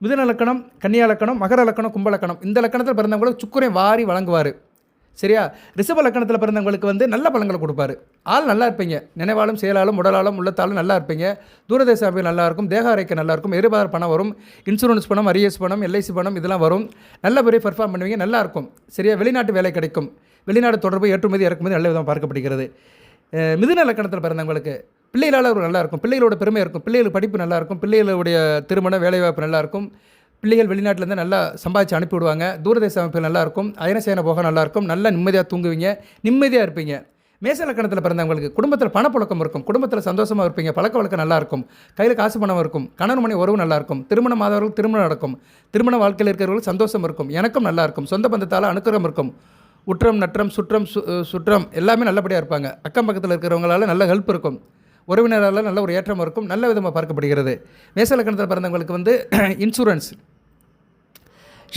மிதுன லக்கணம், கன்னியா லக்கணம், மகர லக்கணம், கும்ப லக்கணம், இந்த லக்கணத்தில் பிறந்தவங்களுக்கு சுக்கிரன் வாரி வழங்குவார், சரியா? ரிஷப லக்கணத்தில் பிறந்தவங்களுக்கு வந்து நல்ல பலன்களை கொடுப்பாரு. ஆள் நல்லா இருப்பீங்க, நினைவாலும் செயலாலும் உடலாலும் உள்ளத்தாலும் நல்லா இருப்பீங்க, தூரதேச அமைப்பு நல்லாயிருக்கும், தேக ஆரோக்கியம் நல்லாயிருக்கும், எதிர்பார்த்த பணம் வரும், இன்சூரன்ஸ் பணம், அரியஸ் பணம், எல்ஐசி பணம் இதெல்லாம் வரும், நல்லபடியாக பெர்ஃபார்ம் பண்ணுவீங்க, நல்லாயிருக்கும், சரியா? வெளிநாட்டு வேலை கிடைக்கும், வெளிநாடு தொடர்பு, ஏற்றுமதி இறக்குமதி நல்ல விதமாக பார்க்கப்படுகிறது. மிதுன லக்கணத்தில் பிறந்தவங்களுக்கு பிள்ளைகளால் ஒரு நல்லாயிருக்கும், பிள்ளைகளோட பெருமை இருக்கும், பிள்ளைகளுக்கு படிப்பு நல்லாயிருக்கும், பிள்ளைகளுடைய திருமணம் வேலைவாய்ப்பு நல்லாயிருக்கும், பிள்ளைகள் வெளிநாட்டிலேருந்து நல்லா சம்பாதிச்சு அனுப்பிவிடுவாங்க, தூரதேச அமைப்பு நல்லாயிருக்கும், அயனசேன போக நல்லாயிருக்கும், நல்லா நிம்மதியாக தூங்குவீங்க, நிம்மதியாக இருப்பீங்க. மேச லக்கணத்தில் பிறந்தவங்களுக்கு குடும்பத்தில் பணப்புழக்கம் இருக்கும், குடும்பத்தில் சந்தோஷமாக இருப்பீங்க, பழக்க வழக்கம் நல்லாயிருக்கும், கையில் காசு பணம் இருக்கும், கணவன் மணி உறவு நல்லாயிருக்கும், திருமணம் ஆதவர்களுக்கு திருமணம் நடக்கும், திருமண வாழ்க்கையில் இருக்கிறவர்களுக்கு சந்தோஷம் இருக்கும், எனக்கும் நல்லாயிருக்கும், சொந்த பந்தத்தால் அனுக்கிரகம் இருக்கும், உற்றம் நற்றம் சுற்றம் எல்லாமே நல்லபடியாக இருப்பாங்க, அக்கம் பக்கத்தில் இருக்கிறவங்களால நல்ல ஹெல்ப் இருக்கும், உறவினரால் நல்ல ஒரு ஏற்றம் இருக்கும், நல்ல விதமாக பார்க்கப்படுகிறது. மேச லக்கணத்தில் பிறந்தவங்களுக்கு வந்து இன்சூரன்ஸ்,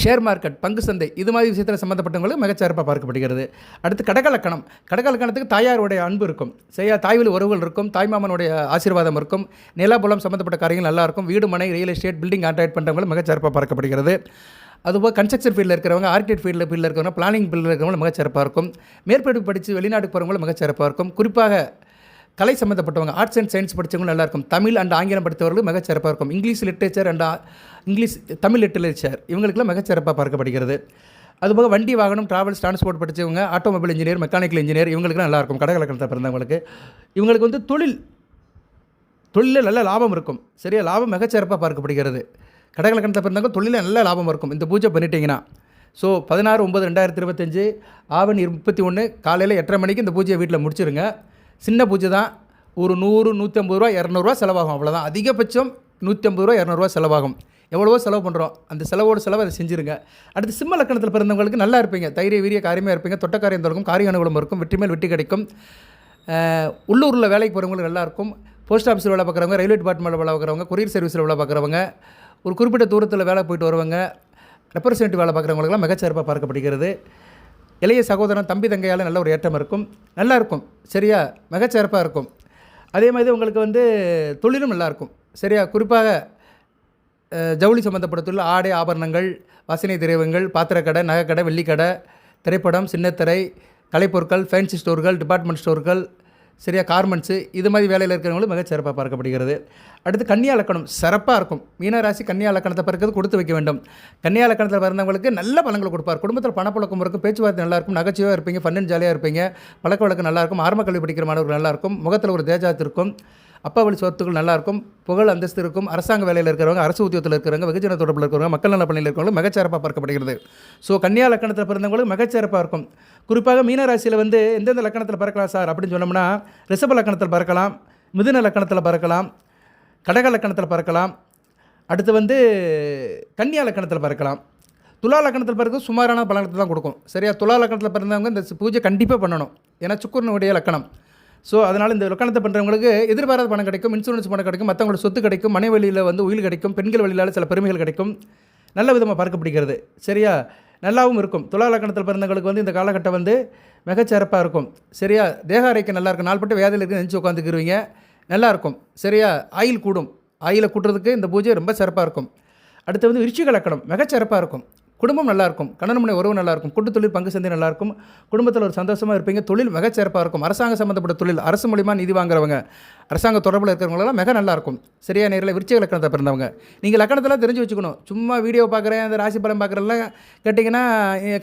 ஷேர் மார்க்கெட், பங்கு சந்தை இது மாதிரி விஷயத்தில் சம்மந்தப்பட்டவங்களுக்கு மிகச்சிறப்பாக பார்க்கப்படுகிறது. அடுத்து கடகலக்கணம், கடகலக்கணத்துக்கு தாயாருடைய அன்பு இருக்கும், சரியா? தாய்வழி உறவுகள் இருக்கும், தாய்மாமனுடைய ஆசீர்வாதம் இருக்கும், நிலபுலம் சம்மந்தப்பட்ட காரியங்கள் நல்லாயிருக்கும், வீடு மனை ரியல் எஸ்டேட் பில்டிங் கான்ட்ராக்ட் பண்ணுறவங்களும் மிகச்சிறப்பாக பார்க்கப்படுகிறது. அதுபோல் கன்ஸ்ட்ரக்ஷன் ஃபீல்டில் இருக்கிறவங்க, ஆர்கிடெக்ட் ஃபீல்டில் இருக்கிறவங்க, பிளானிங் ஃபீல்டில் இருக்கிறவங்களும் மிகச்சிறப்பாக இருக்கும், மேற்படிப்பு படித்து வெளிநாட்டுக்கு போகிறவங்களும் மிகச்சிறப்பாக இருக்கும். குறிப்பாக கலை சம்மந்தப்பட்டவங்க, ஆர்ட்ஸ் அண்ட் சயின்ஸ் படித்தவங்களும் நல்லாயிருக்கும், தமிழ் அண்ட் ஆங்கிலம் படித்தவர்களும் மிகச்சிறப்பாக இருக்கும், English literature and English Tamil literature இவங்களுக்குலாம் மிகச்சிறப்பாக பார்க்கப்படுகிறது. அதுபோக வண்டி வாகனம், டிராவல்ஸ், டிரான்ஸ்போர்ட் படித்தவங்க, ஆட்டோமொபைல் இன்ஜினியர், மெக்கானிக்கல் இன்ஜினியர் இவங்களுக்குலாம் நல்லாயிருக்கும். கடகலக்கணத்தில் பிறந்தவங்களுக்கு இவங்களுக்கு வந்து தொழிலில் நல்ல லாபம் இருக்கும், சரியா? லாபம் மிகச்சிறப்பாக பார்க்கப்படுகிறது. கடகலக்கணத்தை பிறந்தவங்க தொழிலில் நல்ல லாபம் இருக்கும் இந்த பூஜை பண்ணிட்டீங்கன்னா, ஸோ 16/9/2025 ஆவணி 31 காலையில் 8:30 மணிக்கு இந்த பூஜையை வீட்டில் முடிச்சிருங்க. சின்ன பூஜை தான், ஒரு 100, 150 ரூபா, 200 செலவாகும், அவ்வளோதான். அதிகபட்சம் 150 ரூபா, 200 செலவாகும். எவ்வளவோ செலவு பண்ணுறோம், அந்த செலவோடு செலவு அதை செஞ்சுருங்க. அடுத்து சிம்ம லக்கணத்தில் பிறந்தவங்களுக்கு நல்லா இருப்பீங்க, தைரிய வீரிய காரியமாக இருப்பீங்க, தொட்டக்காரியம் தொடங்கும், காரிய அனுகூலம் இருக்கும், வெற்றி மேல் வெற்றி கிடைக்கும். உள்ளூரில் வேலைக்கு போகிறவங்களுக்கு நல்லாயிருக்கும். போஸ்ட் ஆஃபீஸில் வேலை பார்க்குறவங்க, ரயில்வே டிபார்ட்மெண்ட்டில் வேலை பார்க்குறவங்க, கொரியர் சர்வீஸில் வேலை பார்க்குறவங்க, ஒரு குறிப்பிட்ட தூரத்தில் வேலை போயிட்டு வருவாங்க, ரெப்ரசன்டேட்டிவ் வேலை பார்க்குறவங்களுக்குலாம் மிகச்சிறப்பாக பார்க்கப்படுகிறது. இளைய சகோதரன் தம்பி தங்கையால் நல்ல ஒரு ஏற்றம் இருக்கும், நல்லாயிருக்கும். சரியா, மிகச்சிறப்பாக இருக்கும். அதே மாதிரி உங்களுக்கு வந்து தொழிலும் நல்லாயிருக்கும். சரியா, குறிப்பாக ஜவுளி சம்மந்தப்பட்ட தொழில், ஆடை ஆபரணங்கள், வாசனை திரவியங்கள், பாத்திரக்கடை, நகைக்கடை, வெள்ளிக்கடை, திரைப்படம், சின்னத்திரை, கலைப்பொருட்கள், ஃபேன்சி ஸ்டோர்கள், டிபார்ட்மெண்ட் ஸ்டோர்கள், சரியா, கார்மெண்ட்ஸு, இது மாதிரி வேலையில் இருக்கிறவங்களும் மிகச்சிறப்பாக பார்க்கப்படுகிறது. அடுத்து கன்னியா லக்கணம் சிறப்பாக இருக்கும். மீனராசி கன்னியா லக்கணத்தை பிறக்கிறது கொடுத்து வைக்க வேண்டும். கன்னியா லக்கணத்தில் பிறந்தவங்களுக்கு நல்ல பலன்களை கொடுப்பார். குடும்பத்தில் பணப்புழக்கம் இருக்கும், பேச்சுவார்த்தை நல்லாயிருக்கும், நகைச்சுவையாக இருப்பீங்க, ஃபன் ஜாலியாக இருப்பீங்க, பழக்க வழக்கம் நல்லாயிருக்கும், ஆரம்ப கல்வி படிக்கிற மாணவர்கள் நல்லாயிருக்கும், முகத்தில் ஒரு தேஜாத்து இருக்கும், அப்பா வழி சொத்துக்கள் நல்லாயிருக்கும், புகழ் அந்தஸ்து இருக்கும், அரசாங்க வேலையில் இருக்கிறவங்க, அரசு உத்தியோகத்தில் இருக்கிறவங்க, வெகுஜன தொடர்பில் இருக்கிறவங்க, மக்கள் நல பணியில் இருக்கிறவங்க மிகச்சிறப்பாக பார்க்கப்படுகிறது. ஸோ கன்னியா லக்கணத்தில் பிறந்தவங்களுக்கு மிகச்சிறப்பாக இருக்கும். குறிப்பாக மீனராசியில் வந்து எந்தெந்த லக்கணத்தில் பறக்கலாம் சார் அப்படின்னு சொன்னோம்னா, ரிஷப லக்கணத்தில் பறக்கலாம், மிதுன லக்கணத்தில் பறக்கலாம், கடக லக்கணத்தில் பறக்கலாம், அடுத்து வந்து கன்னியா லக்கணத்தில் பறக்கலாம். துலா லக்கணத்தில் பிறகு சுமாரான பலனத்தை தான் கொடுக்கும். சரியா, துலா லக்கணத்தில் பிறந்தவங்க இந்த பூஜை கண்டிப்பாக பண்ணணும், ஏன்னா சுக்கிரனுடைய லக்கணம். ஸோ அதனால் இந்த லக்கணத்தை பண்ணுறவங்களுக்கு எதிர்பாராத பணம் கிடைக்கும், இன்சூரன்ஸ் பணம் கிடைக்கும், மற்றவங்களோட சொத்து கிடைக்கும், மனை வழியில் வந்து உயில் கிடைக்கும், பெண்கள் வழியிலால் சில பெருமைகள் கிடைக்கும், நல்ல விதமாக பார்க்கப்படுகிறது. சரியா, நல்லாவும் இருக்கும். துலா லக்கணத்தில் பிறந்தவங்களுக்கு வந்து இந்த காலகட்டம் வந்து மிகச்சிறப்பாக இருக்கும். சரியா, தேக ஆரோக்கியம் நல்லாயிருக்கும், நாள்பட்டு வேதையில் இருக்க நெஞ்சு உட்காந்துக்கிருவீங்க, நல்லாயிருக்கும். சரியா, ஆயில் கூடும், ஆயிலை கூட்டுறதுக்கு இந்த பூஜை ரொம்ப சிறப்பாக இருக்கும். அடுத்து வந்து விருச்சிக லக்கணம் மிகச்சிறப்பாக இருக்கும். குடும்பம் நல்லாயிருக்கும், கணவன் மனை உறவு நல்லாயிருக்கும், கூட்டு தொழில் பங்கு சந்தை நல்லாயிருக்கும், குடும்பத்தில் ஒரு சந்தோஷமாக இருப்பீங்க, தொழில் மிகச்சிறப்பாக இருக்கும். அரசாங்க சம்மந்தப்பட்ட தொழில், அரசு மூலிமா நிதி வாங்குறவங்க, அரசாங்க தொடர்பில் இருக்கிறவங்களெல்லாம் மிக நல்லாயிருக்கும். சரியா, நேரில் விருச்சிக லக்கணத்தை பிறந்தவங்க நீங்கள் லக்கணத்தெல்லாம் தெரிஞ்சு வச்சுக்கணும். சும்மா வீடியோ பார்க்குறேன், அந்த ராசி பலம் பார்க்குறதெல்லாம் கேட்டிங்கன்னா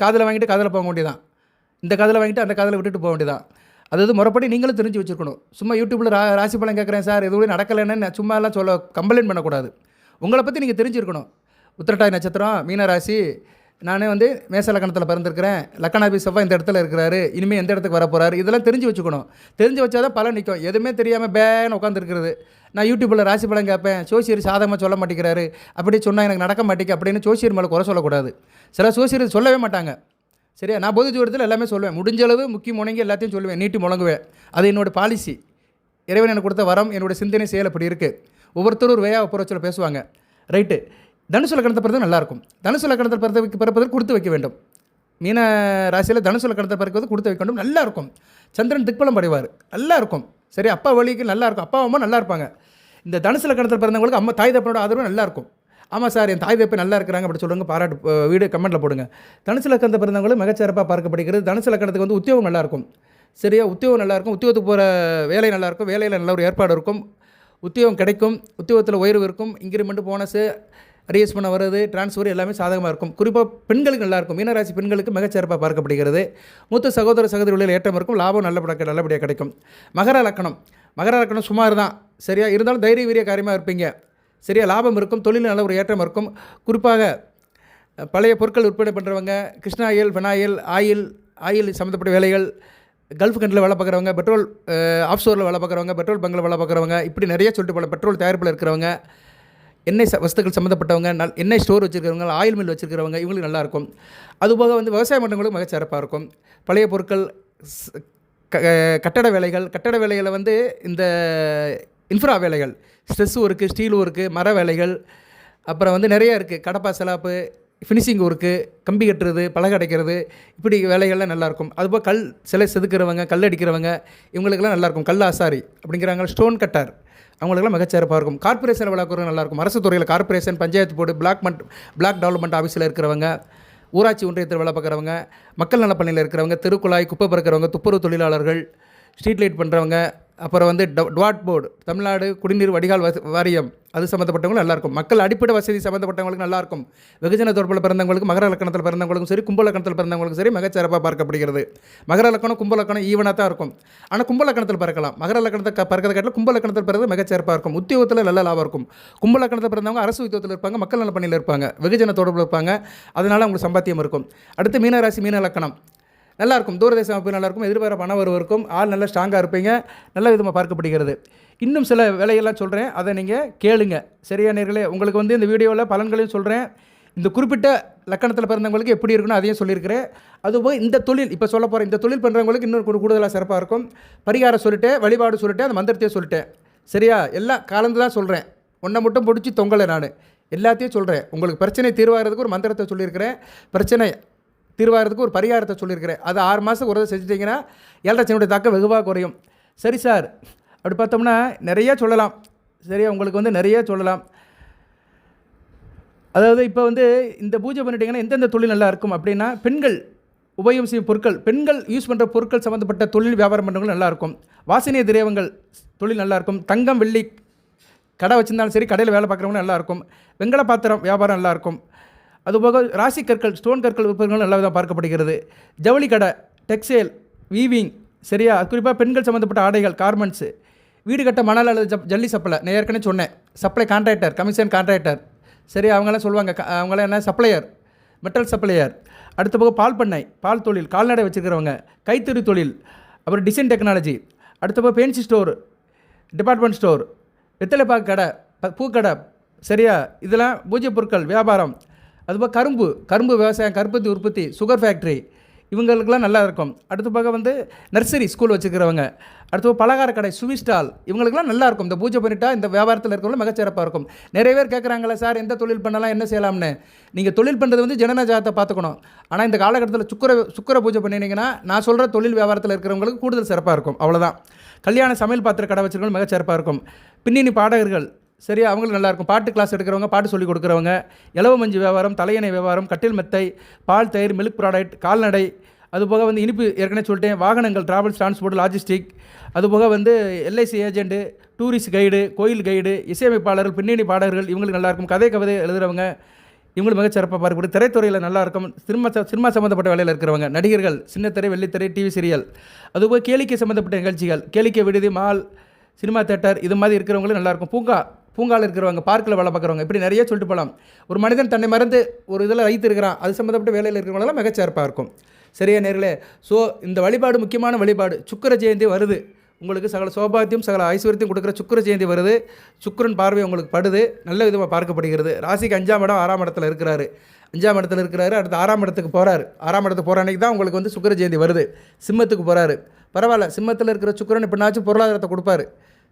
காதில் வாங்கிட்டு காதில் போக வேண்டியதான், இந்த காதில் வாங்கிட்டு அந்த காதில் விட்டுட்டு போக வேண்டியதான். அதாவது முறைப்படி நீங்களும் தெரிஞ்சு வச்சுருக்கணும். சும்மா யூடியூப்பில் ராசி பலம் கேட்குறேன் சார், எதுவும் நடக்கலைன்னு சும்மா எல்லாம் கம்ப்ளைண்ட் பண்ணக்கூடாது. உங்களை பற்றி நீங்கள் தெரிஞ்சுருக்கணும். உத்திரட்டாதி நட்சத்திரம், மீனராசி, நானே வந்து மேச லக்கணத்தில் பிறந்திருக்கிறேன், லக்கணாபி செவ்வாய் இந்த இடத்துல இருக்கிறாரு, இனிமேல் எந்த இடத்துக்கு வர போகிறாரு, இதெல்லாம் தெரிஞ்சு வச்சுக்கணும். தெரிஞ்சு வச்சா தான் பலன் நிற்கும். எதுவுமே தெரியாமல் பேன்னு உட்காந்துருக்கிறது. நான் யூடியூப்பில் ராசி பலம் கேட்பேன், ஜோசியர் சாதகமாக சொல்ல மாட்டேங்கிறாரு, அப்படி சொன்னால் எனக்கு நடக்க மாட்டேங்க அப்படின்னு ஜோசியர் மேலே குறை சொல்லக்கூடாது. சில ஜோசியர் சொல்லவே மாட்டாங்க. சரியா, நான் பொது ஜோதிடத்தில் எல்லாமே சொல்லுவேன், முடிஞ்ச அளவு முக்கிய முணங்கி எல்லாத்தையும் சொல்லுவேன், நீட்டி முழங்குவேன். அது என்னோடய பாலிசி, இறைவன் எனக்கு கொடுத்த வரம், என்னோடய சிந்தனை செயல் அப்படி இருக்குது. ஒவ்வொருத்தரும் ஒரு வேயா புறச்சொல்ல பேசுவாங்க. ரைட்டு. தனுசு லக்கணத்தை பிறகு நல்லாயிருக்கும். தனுசு லக்கணத்தில் பிறப்பதற்கு கொடுத்து வைக்க வேண்டும். மீன ராசியில் தனுசு லக்கணத்தை பிறக்கிறது கொடுத்து வைக்க வேண்டும், நல்லாயிருக்கும். சந்திரன் திக்பலம் அடைவார், நல்லாயிருக்கும். சரி, அப்பா வழிக்கு நல்லாயிருக்கும், அப்பா அம்மா நல்லா இருப்பாங்க. இந்த தனுசு லக்கணத்தில் பிறந்தவங்களுக்கு அம்மா தாய் தப்பனோட ஆதரவு நல்லாயிருக்கும். ஆமாம் சார், என் தாய் தப்பை நல்லா இருக்கிறாங்க அப்படி சொல்லுங்கள், பாராட்டு வீடியோ கமெண்ட்டில் போடுங்க. தனுசு லக்கணத்தை பிறந்தவங்களும் மிகச்சிறப்பாக பார்க்கப்படுகிறது. தனுசு லக்கணத்துக்கு வந்து உத்தியோகம் நல்லாயிருக்கும். சரியா, உத்தியோகம் நல்லாயிருக்கும், உத்தியோகத்துக்கு போகிற வேலை நல்லாயிருக்கும், வேலையில் நல்ல ஒரு ஏற்பாடு இருக்கும், உத்தியோகம் கிடைக்கும், உத்தியோகத்தில் உயர்வு இருக்கும், இன்க்ரிமெண்ட், போனஸு, அரியஸ் பண்ண வர்றது, ட்ரான்ஸ்ஃபர் எல்லாமே சாதகமாக இருக்கும். குறிப்பாக பெண்களுக்கு நல்லாயிருக்கும். மீனராசி பெண்களுக்கு மிகச்சிறப்பாக பார்க்கப்படுகிறது. மூத்த சகோதர சகோதரிகளில் ஏற்றம் இருக்கும், லாபம் நல்லபடியாக கிடைக்கும். மகர லக்கணம் சுமார் தான். சரியா, இருந்தாலும் தைரிய வீரிய காரியமாக இருப்பீங்க. சரியா, லாபம் இருக்கும், தொழில் நல்ல ஒரு ஏற்றம் இருக்கும். குறிப்பாக பழைய பொருட்கள் விற்பனை பண்ணுறவங்க, கிருஷ்ணா ஆயில், ஃபெனாயில், ஆயில் சம்மந்தப்பட்ட வேலைகள், கல்ஃப் கண்ட்ரியில் வேலை பார்க்குறவங்க, பெட்ரோல் ஆஃப்ஷோரில் வேலை பார்க்குறவங்க, பெட்ரோல் பங்கில் வேலை பார்க்குறவங்க, இப்படி நிறைய சொல்லிட்டு போல பெட்ரோல் தயாரிப்பில் இருக்கிறவங்க, எண்ணெய் வஸ்துக்கள் சம்மந்தப்பட்டவங்க, எண்ணெய் ஸ்டோர் வச்சுருக்கிறவங்க, ஆயில் மில் வச்சுருக்கிறவங்க, இவங்களுக்கு நல்லாயிருக்கும். அதுபோக வந்து விவசாயம் பண்ணுறவங்களுக்கு மிகச்சிறப்பாக இருக்கும். பழைய பொருட்கள், கட்டட வேலைகளை வந்து இந்த இன்ஃப்ரா வேலைகள், ஸ்ட்ரெஸ் ஒர்க்கு, ஸ்டீல் ஒர்க்கு, மர வேலைகள், அப்புறம் வந்து நிறைய இருக்குது, கடப்பா செலாப்பு, ஃபினிஷிங் ஒர்க்கு, கம்பி கட்டுறது, பலகை அடைக்கிறது, இப்படி வேலைகள்லாம் நல்லாயிருக்கும். அதுபோல் கல் சிலை செதுக்கிறவங்க, கல் அடிக்கிறவங்க, இவங்களுக்கெல்லாம் நல்லாயிருக்கும். கல் ஆசாரி அப்படிங்கிறாங்க, ஸ்டோன் கட்டர், அவங்களுக்கெல்லாம் மிகச்சிறப்பாக இருக்கும். கார்பரேஷன் வழக்குறவங்க நல்லாயிருக்கும். அரசு துறையில் corporation, panchayat board, black development ஆஃபீஸில் இருக்கிறவங்க, ஊராட்சி ஒன்றியத்தில் வேலை பார்க்குறவங்க, மக்கள் நலப்பணியில் இருக்கிறவங்க, தெருக்குழாய், குப்பை பறக்கிறவங்க, துப்புரவு தொழிலாளர்கள், ஸ்ட்ரீட் லைட் பண்ணுறவங்க, அப்புறம் வந்து டுவாட் போர்டு, தமிழ்நாடு குடிநீர் வடிகால் வாரியம், அது சம்மந்தப்பட்டவங்களும் நல்லாயிருக்கும். மக்கள் அடிப்படை வசதி சம்மந்தப்பட்டவங்களுக்கு நல்லாயிருக்கும். வெகுஜன தொடர்பில் பிறந்தவங்களுக்கு, மகர லக்கணத்தில் பிறந்தவங்களுக்கும் சரி, கும்ப லக்கணத்தில் பிறந்தவங்களுக்கும் சரி மிகச்சிறப்பாக பார்க்கப்படுகிறது. மகர லக்கணம் கும்ப லக்கணம் ஈவனாக தான் இருக்கும். ஆனால் கும்ப லக்கணத்தில் பிறக்கலாம். மகர லக்கணத்தை பறக்கிறத காட்டில் கும்ப லக்கணத்தில் பிறகு மிகச்சிறப்பாக இருக்கும். உத்தியோகத்தில் நல்ல லாபம் இருக்கும். கும்ப லக்கணத்தில் பிறந்தவங்க அரசு உத்தியோகத்தில் இருப்பாங்க, மக்கள் நல பணியில் இருப்பாங்க, வெகுஜன தொடர்பில் இருப்பாங்க. அதனால் அவங்களுக்கு சம்பாத்தியம் இருக்கும். அடுத்து மீனராசி மீன லக்கணம் நல்லாயிருக்கும். தூரதேச அமைப்பு நல்லாயிருக்கும். எதிர்பார பண வரவு இருக்கும். ஆள் நல்லா ஸ்ட்ராங்காக இருப்பீங்க. நல்ல விதமாக பார்க்கப்படுகிறது. இன்னும் சில வேலையெல்லாம் சொல்கிறேன், அதை நீங்கள் கேளுங்க. சரியா நேர்களே? உங்களுக்கு வந்து இந்த வீடியோவில் பலன்களையும் சொல்கிறேன். இந்த குறிப்பிட்ட லக்கணத்தில் பிறந்தவங்களுக்கு எப்படி இருக்குன்னு அதையும் சொல்லியிருக்கிறேன். அதுபோல் இந்த தொழில் இப்போ சொல்ல போகிறேன், இந்த தொழில் பண்ணுறவங்களுக்கு இன்னும் கூடுதலாக சிறப்பாக இருக்கும். பரிகாரம் சொல்லிட்டேன், வழிபாடு சொல்லிட்டேன், அந்த மந்திரத்தையும் சொல்லிட்டேன். சரியா? எல்லாம் கலந்து தான் சொல்கிறேன். ஒன்றை மட்டும் பிடிச்சி தொங்கலை. நான் எல்லாத்தையும் சொல்கிறேன். உங்களுக்கு பிரச்சனை தீர்வாகிறதுக்கு ஒரு மந்திரத்தை சொல்லியிருக்கிறேன். பிரச்சனை தீர்வாகிறதுக்கு ஒரு பரிகாரத்தை சொல்லியிருக்கிறேன். அது 6 மாதத்துக்கு ஒரு செஞ்சுட்டிங்கன்னா 7 சனியுடைய தாக்கம் வெகுவாக குறையும். சரி சார், அப்படி பார்த்தோம்னா நிறையா சொல்லலாம். சரியா? உங்களுக்கு வந்து நிறைய சொல்லலாம். அதாவது இப்போ வந்து இந்த பூஜை பண்ணிட்டீங்கன்னா எந்தெந்த தொழில் நல்லா இருக்கும் அப்படின்னா, பெண்கள் உபயோகம் செய்யும் பொருட்கள், பெண்கள் யூஸ் பண்ணுற பொருட்கள் சம்மந்தப்பட்ட தொழில் வியாபாரம் பண்ணுறவங்க நல்லாயிருக்கும். வாசனை திரவங்கள் தொழில் நல்லாயிருக்கும். தங்கம் வெள்ளி கடை வச்சுருந்தாலும் சரி, கடையில் வேலை பார்க்குறவங்க நல்லாயிருக்கும். வெங்கல பாத்திரம் வியாபாரம் நல்லாயிருக்கும். அதுபோக ராசி கற்கள், ஸ்டோன் கற்கள் விற்பனைகள் நல்லா விதமாக பார்க்கப்படுகிறது. ஜவுளி கடை, டெக்ஸ்டைல், வீவிங், சரியா? குறிப்பாக பெண்கள் சம்மந்தப்பட்ட ஆடைகள், கார்மெண்ட்ஸு, வீடு கட்ட மணல் அல்லது ஜல்லி சப்ளை. நான் ஏற்கனவே சொன்னேன், சப்ளை கான்ட்ராக்டர், கமிஷன் கான்ட்ராக்டர். சரி, அவங்களாம் சொல்லுவாங்க, அவங்களாம் என்ன சப்ளையர், மெட்டல் சப்ளையர். அடுத்த போக பால் பண்ணை, பால் தொழில், கால்நடை வச்சுருக்கிறவங்க, கைத்தறி தொழில், அப்புறம் டிசைன் டெக்னாலஜி. அடுத்த போக பென்சி ஸ்டோர், டிபார்ட்மெண்ட் ஸ்டோர், வெத்தலைப்பாக்கு கடை, பூக்கடை. சரியா? இதெல்லாம் பூஜை பொருட்கள் வியாபாரம். அதுபோல் கரும்பு விவசாயம், கருப்பத்தி உற்பத்தி, சுகர் ஃபேக்ட்ரி, இவங்களுக்கெல்லாம் நல்லா இருக்கும். அடுத்த பக்கம் வந்து நர்சரி ஸ்கூல் வச்சுக்கிறவங்க. அடுத்து பலகார கடை, ஸ்வீட் ஸ்டால், இவங்களுக்குலாம் நல்லாயிருக்கும். இந்த பூஜை பண்ணிட்டா இந்த வியாபாரத்தில் இருக்கிறவங்க மிகச்சிறப்பாக இருக்கும். நிறைய பேர் கேட்குறாங்களே சார், எந்த தொழில் பண்ணலாம், என்ன செய்யலாம்னு. நீங்கள் தொழில் பண்ணுறது வந்து ஜனனஜாதத்தை பார்த்துக்கணும். ஆனால் இந்த காலகட்டத்தில் சுக்கர பூஜை பண்ணினீங்கன்னா நான் சொல்கிற தொழில் வியாபாரத்தில் இருக்கிறவங்களுக்கு கூடுதல் சிறப்பாக இருக்கும். அவ்வளோதான். கல்யாண சமையல் பாத்திர கடை வச்சுருக்கவங்க மிகச்சிறப்பாக இருக்கும். பின்னணி பாடகர்கள், சரியா? அவங்களும் நல்லாயிருக்கும். பாட்டு கிளாஸ் எடுக்கிறவங்க, பாட்டு சொல்லிக் கொடுக்குறவங்க, இலவ மஞ்சு வியாபாரம், தலையணை வியாபாரம், கட்டில் மெத்தை, பால் தயிர், மில்க் ப்ராடக்ட், கால்நடை. அதுபோக வந்து இனிப்பு ஏற்கனவே சொல்லிட்டேன், வாகனங்கள், டிராவல்ஸ், டிரான்ஸ்போர்ட், லாஜிஸ்டிக். அதுபோக வந்து எல்ஐசி ஏஜென்ட்டு, டூரிஸ்ட் கைடு, கோயில் கைடு, இசையமைப்பாளர்கள், பின்னணி பாடகர்கள், இவங்களுக்கு நல்லாயிருக்கும். கதை எழுதுகிறவங்க, இவங்களும் மிகச்சிறப்பாக பார்க்கக்கூடிய. திரைத்துறையில் நல்லாயிருக்கும். சினிமா சம்மந்தப்பட்ட வேலையில் இருக்கிறவங்க, நடிகர்கள், சின்னத்திரை, வெள்ளித்திரை, டிவி சீரியல். அதுபோக கேளிக்கை சம்மந்தப்பட்ட நிகழ்ச்சிகள், கேளிக்கை விடுதி, மால், சினிமா தேட்டர், இது மாதிரி இருக்கிறவங்களும் நல்லாயிருக்கும். பூங்காவில் இருக்கிறவங்க, பார்க்கில் வேலை பார்க்குறவங்க, இப்படி நிறைய சொல்லிட்டு போகலாம். ஒரு மனிதன் தன்னை மறந்து ஒரு இதில் வைத்து இருக்கிறான், அது சம்மந்தப்பட்ட வேலையில் இருக்கிறவங்களாம் மிகச்சிறப்பாக இருக்கும். சரியா நேர்களே? ஸோ இந்த வழிபாடு முக்கியமான வழிபாடு. சுக்கிர ஜெயந்தி வருது. உங்களுக்கு சகல சௌபாத்தியம், சகல ஐஸ்வர்யத்தையும் கொடுக்குற சுக்கிர ஜெயந்தி வருது. சுக்கிரன் பார்வை உங்களுக்கு படுது, நல்ல விதமாக பார்க்கப்படுகிறது. ராசிக்கு 5ஆம் இடம் 6ஆம் இடத்துல இருக்கிறாரு. 5ஆம் இடத்துல இருக்கிறாரு. அடுத்து 6ஆம் இடத்துக்கு போகிறாரு. 6ஆம் இடத்துக்கு போகிற அன்றைக்கி தான் உங்களுக்கு வந்து சுக்கிர ஜெயந்தி வருது. சிம்மத்துக்கு போகிறாரு. பரவாயில்ல, சிம்மத்தில் இருக்கிற சுக்கிரன் இப்போனாச்சும் பொருளாதாரத்தை கொடுப்பாரு.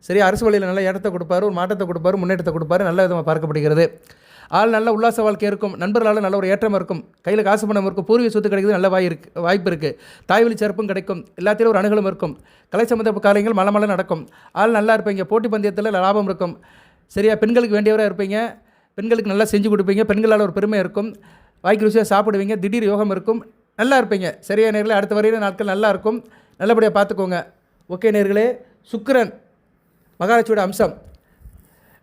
சரி, அரசு வழியில் நல்ல இடத்த கொடுப்பாரு, ஒரு மாற்றத்தை கொடுப்பாரு, முன்னேற்றத்தை கொடுப்பாரு. நல்ல விதமாக பார்க்கப்படுகிறது. ஆள் நல்ல உல்லாச வாழ்க்கை இருக்கும். நண்பர்களால் நல்ல ஒரு ஏற்றம் இருக்கும். கையில் காசு பணம் இருக்கும். பூர்வீக சொத்து கிடைக்கிறது நல்ல வாய்ப்பு இருக்குது. தாய்வழி சிறப்பும் கிடைக்கும். எல்லாத்திலும் ஒரு அணுகலும் இருக்கும். கலை சம்மந்தப்பட்ட காரியங்கள் மலை நடக்கும். ஆள் நல்லா இருப்பீங்க. போட்டி பந்தயத்தில் லாபம் இருக்கும். சரியா? பெண்களுக்கு வேண்டியவராக இருப்பீங்க. பெண்களுக்கு நல்லா செஞ்சு கொடுப்பீங்க. பெண்களால் ஒரு பெருமை இருக்கும். வாய்க்கு ருசியாக சாப்பிடுவீங்க. திடீர் யோகம் இருக்கும். நல்லா இருப்பீங்க. சரியா நேர்களே? அடுத்த வரையில நாட்கள் நல்லா இருக்கும். நல்லபடியாக பார்த்துக்கோங்க. ஓகே நேர்களே? சுக்கிரன் மகாலட்சுமியோட அம்சம்.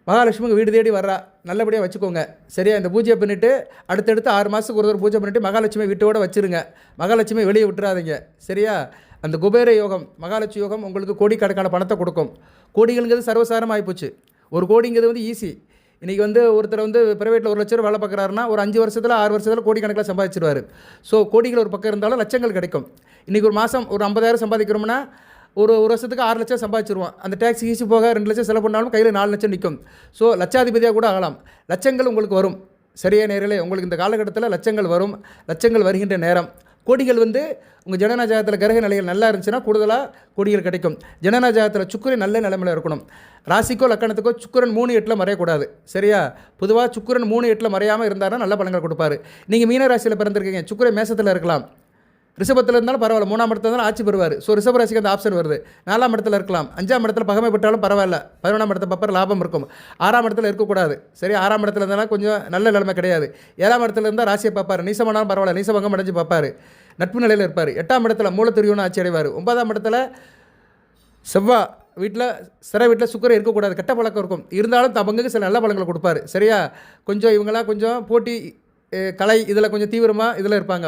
மகாலட்சுமிக்கு வீடு தேடி வர்றா, நல்லபடியாக வச்சுக்கோங்க. சரியா? இந்த பூஜை பண்ணிவிட்டு அடுத்தடுத்து 6 மாதத்துக்கு ஒரு பூஜை பண்ணிவிட்டு மகாலட்சுமி வீட்டோடு வச்சுருங்க. மகாலட்சுமி வெளியே விட்டுறாதீங்க. சரியா? அந்த குபேர யோகம், மகாலட்சுமி யோகம் உங்களுக்கு கோடிக்கணக்கான பணத்தை கொடுக்கும். கோடிகள்ங்கிறது சர்வசாதாரணம் ஆகிப்போச்சு. ஒரு கோடிங்கிறது வந்து ஈஸி. இன்றைக்கி வந்து ஒருத்தர் வந்து ப்ரைவேட்டில் 1 லட்ச ரூபா வேலை பார்க்குறாருன்னா ஒரு 5 வருஷத்தில் 6 வருஷத்தில் கோடிக்கணக்கில் சம்பாதிச்சிருவார். ஸோ கோடிகள் ஒரு பக்கம் இருந்தாலும் லட்சங்கள் கிடைக்கும். இன்றைக்கி ஒரு மாதம் ஒரு 50,000 சம்பாதிக்கிறோம்னா ஒரு வருஷத்துக்கு 6 லட்சம் சம்பாதிச்சிருவோம். அந்த டேக்ஸ் ஈஸி போக 2 லட்சம் செலவு பண்ணாலும் கையில் 4 லட்சம் நிற்கும். ஸோ லட்சாதிபதியாக கூட ஆகலாம். லட்சங்கள் உங்களுக்கு வரும். சரியா நேரிலே? உங்களுக்கு இந்த காலகட்டத்தில் லட்சங்கள் வரும். லட்சங்கள் வருகின்ற நேரம். கோடிகள் வந்து உங்கள் ஜனன ஜாதகத்தில் கிரக நிலைகள் நல்லா இருந்துச்சுன்னா கூடுதலாக கோடிகள் கிடைக்கும். ஜனன ஜாதகத்தில் சுக்கிரன் நல்ல நிலைமையில் இருக்கணும். ராசிக்கோ லக்கணத்துக்கோ சுக்கிரன் 3-8 மறையக்கூடாது. சரியா? பொதுவாக சுக்கிரன் 3-8 மறையாமல் இருந்தாருன்னா நல்ல பலன்கள் கொடுப்பாரு. நீங்கள் மீன ராசியில் பிறந்திருக்கீங்க, சுக்கிரன் மேசத்தில் இருக்கலாம். ரிஷபத்தில் இருந்தாலும் பரவாயில்ல, 3ஆம் இடத்துல இருந்தாலும் ஆட்சி பெறுவார். ஸோ ரிஷப ராசிக்கு அந்த ஆப்ஷன் வருது. 4ஆம் இடத்துல இருக்கலாம். 5ஆம் இடத்துல பகமை பெற்றாலும் பரவாயில்ல. 11ஆம் இடத்துல பார்ப்பார், லாபம் இருக்கும். 6ஆம் இடத்துல இருக்கக்கூடாது. சரி, 6ஆம் இடத்துல இருந்தாலும் கொஞ்சம் நல்ல நிலைமை கிடையாது. 7ஆம் இடத்துல இருந்தால் ராசியை பார்ப்பார். நீசமானாலும் பரவாயில்ல, நீசபங்கம் அடைஞ்சு பார்ப்பார். நட்பு நிலையில் இருப்பார். 8ஆம் இடத்துல மூலத்திரியோன்னு ஆட்சி அடைவார். 9ஆம் இடத்துல செவ்வாய் வீட்டில் சில வீட்டில் சுக்கரம் இருக்கக்கூடாது, கெட்ட பழக்கம் இருக்கும். இருந்தாலும் பங்குக்கு சில நல்ல பழங்களை கொடுப்பாரு. சரியா? கொஞ்சம் இவங்களாம் கொஞ்சம் போட்டி கலை இதில் கொஞ்சம் தீவிரமாக இதில் இருப்பாங்க.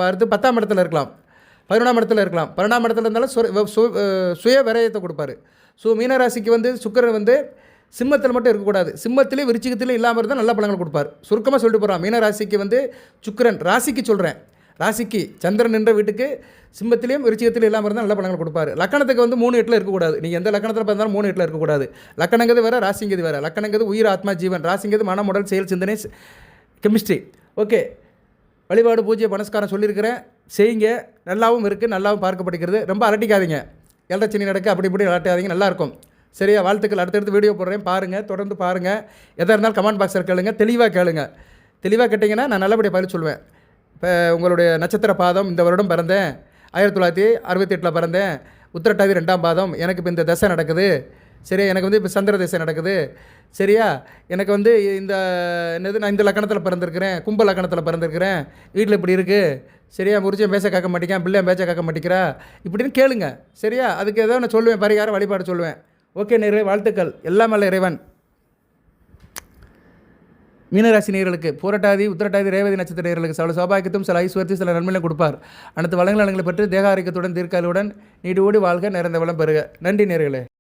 அடுத்து 10ஆம் இடத்துல இருக்கலாம், 11ஆம் இடத்துல இருக்கலாம். 12ஆம் இடத்துல இருந்தாலும் சுய விரயத்தை கொடுப்பாரு. ஸோ மீனராசிக்கு வந்து சுக்கிரன் வந்து சிம்மத்தில் மட்டும் இருக்கக்கூடாது, சிம்மத்திலே விருச்சிகத்திலே இல்லாமல் இருந்தால் நல்ல பலன்கள் கொடுப்பார். சுருக்கமாக சொல்லிட்டு போகிறான். மீனராசிக்கு வந்து சுக்கிரன், ராசிக்கு சொல்கிறேன், ராசிக்கு சந்திரன் நின்ற வீட்டுக்கு சிம்மத்திலையும் விருச்சிகத்திலையும் இல்லாமல் இருந்தால் நல்ல பலன்கள் கொடுப்பாரு. லக்கணத்துக்கு வந்து 3 8 இருக்கக்கூடாது. நீங்கள் எந்த லக்கணத்தில் பார்த்தாலும் 3 8 இருக்கக்கூடாது. லக்கணங்கிறது வேறு, ராசிங்கிறது வேறு. லக்கணங்கிறது உயிர், ஆத்மா, ஜீவன். ராசிங்கிறது மனம், உடல், செயல், சிந்தனை, கெமிஸ்ட்ரி. ஓகே, வழிபாடு, பூஜை, பனஸ்காரம் சொல்லியிருக்கிறேன், செய்யுங்க. நல்லாவும் இருக்குது, நல்லாவும் பார்க்கப்படுகிறது. ரொம்ப அலட்டிக்காதீங்க. எல்ரச்சனி நடக்க அப்படி இப்படி அலட்டாதீங்க, நல்லாயிருக்கும். சரியா? வாழ்த்துக்கள். அடுத்தடுத்து வீடியோ போடுறேன், பாருங்கள், தொடர்ந்து பாருங்கள். எதாக இருந்தாலும் கமெண்ட் பாக்ஸில் கேளுங்க, தெளிவாக கேளுங்க. தெளிவாக கேட்டிங்கன்னா நான் நல்லபடியாக பதில் சொல்லுவேன். இப்போ உங்களுடைய நட்சத்திர பாதம், இந்த வருடம் பிறந்தேன், 1968 பிறந்தேன், உத்திரட்டாதி 2ஆம் பாதம், எனக்கு இப்போ இந்த தசை நடக்குது. சரியா? எனக்கு வந்து இப்போ சந்திர தசை நடக்குது. சரியா? எனக்கு வந்து நான் இந்த லக்கணத்தில் பிறந்திருக்கிறேன், கும்ப லக்கணத்தில் பிறந்திருக்கிறேன், வீட்டில் இப்படி இருக்குது. சரியா? முறிச்சேன் பேச கேட்க மாட்டேங்கான், பிள்ளைய பேச்ச கேட்க மாட்டேங்கிறா, இப்படின்னு கேளுங்க. சரியா? அதுக்கு ஏதோ நான் சொல்லுவேன், பரிகாரம் வழிபாடு சொல்லுவேன். ஓகே நேயர்களே, வாழ்த்துக்கள். எல்லாம் அல்ல இறைவன். மீனராசி நேயர்களுக்கு, பூரட்டாதி, உத்திரட்டாதி, ரேவதி நட்சத்திர நேயர்களுக்கு சில சௌபாகியத்தும் சில ஐஸ்வர்யத்தையும் சில நன்மையும் கொடுப்பார். அனைத்து வளங்களை பெற்று தேக ஆரோக்கியத்துடன் தீர்க்காலுடன் நீடு ஓடி வாழ்க, நிறைந்த வளம் பெறுக. நன்றி நேயர்களே.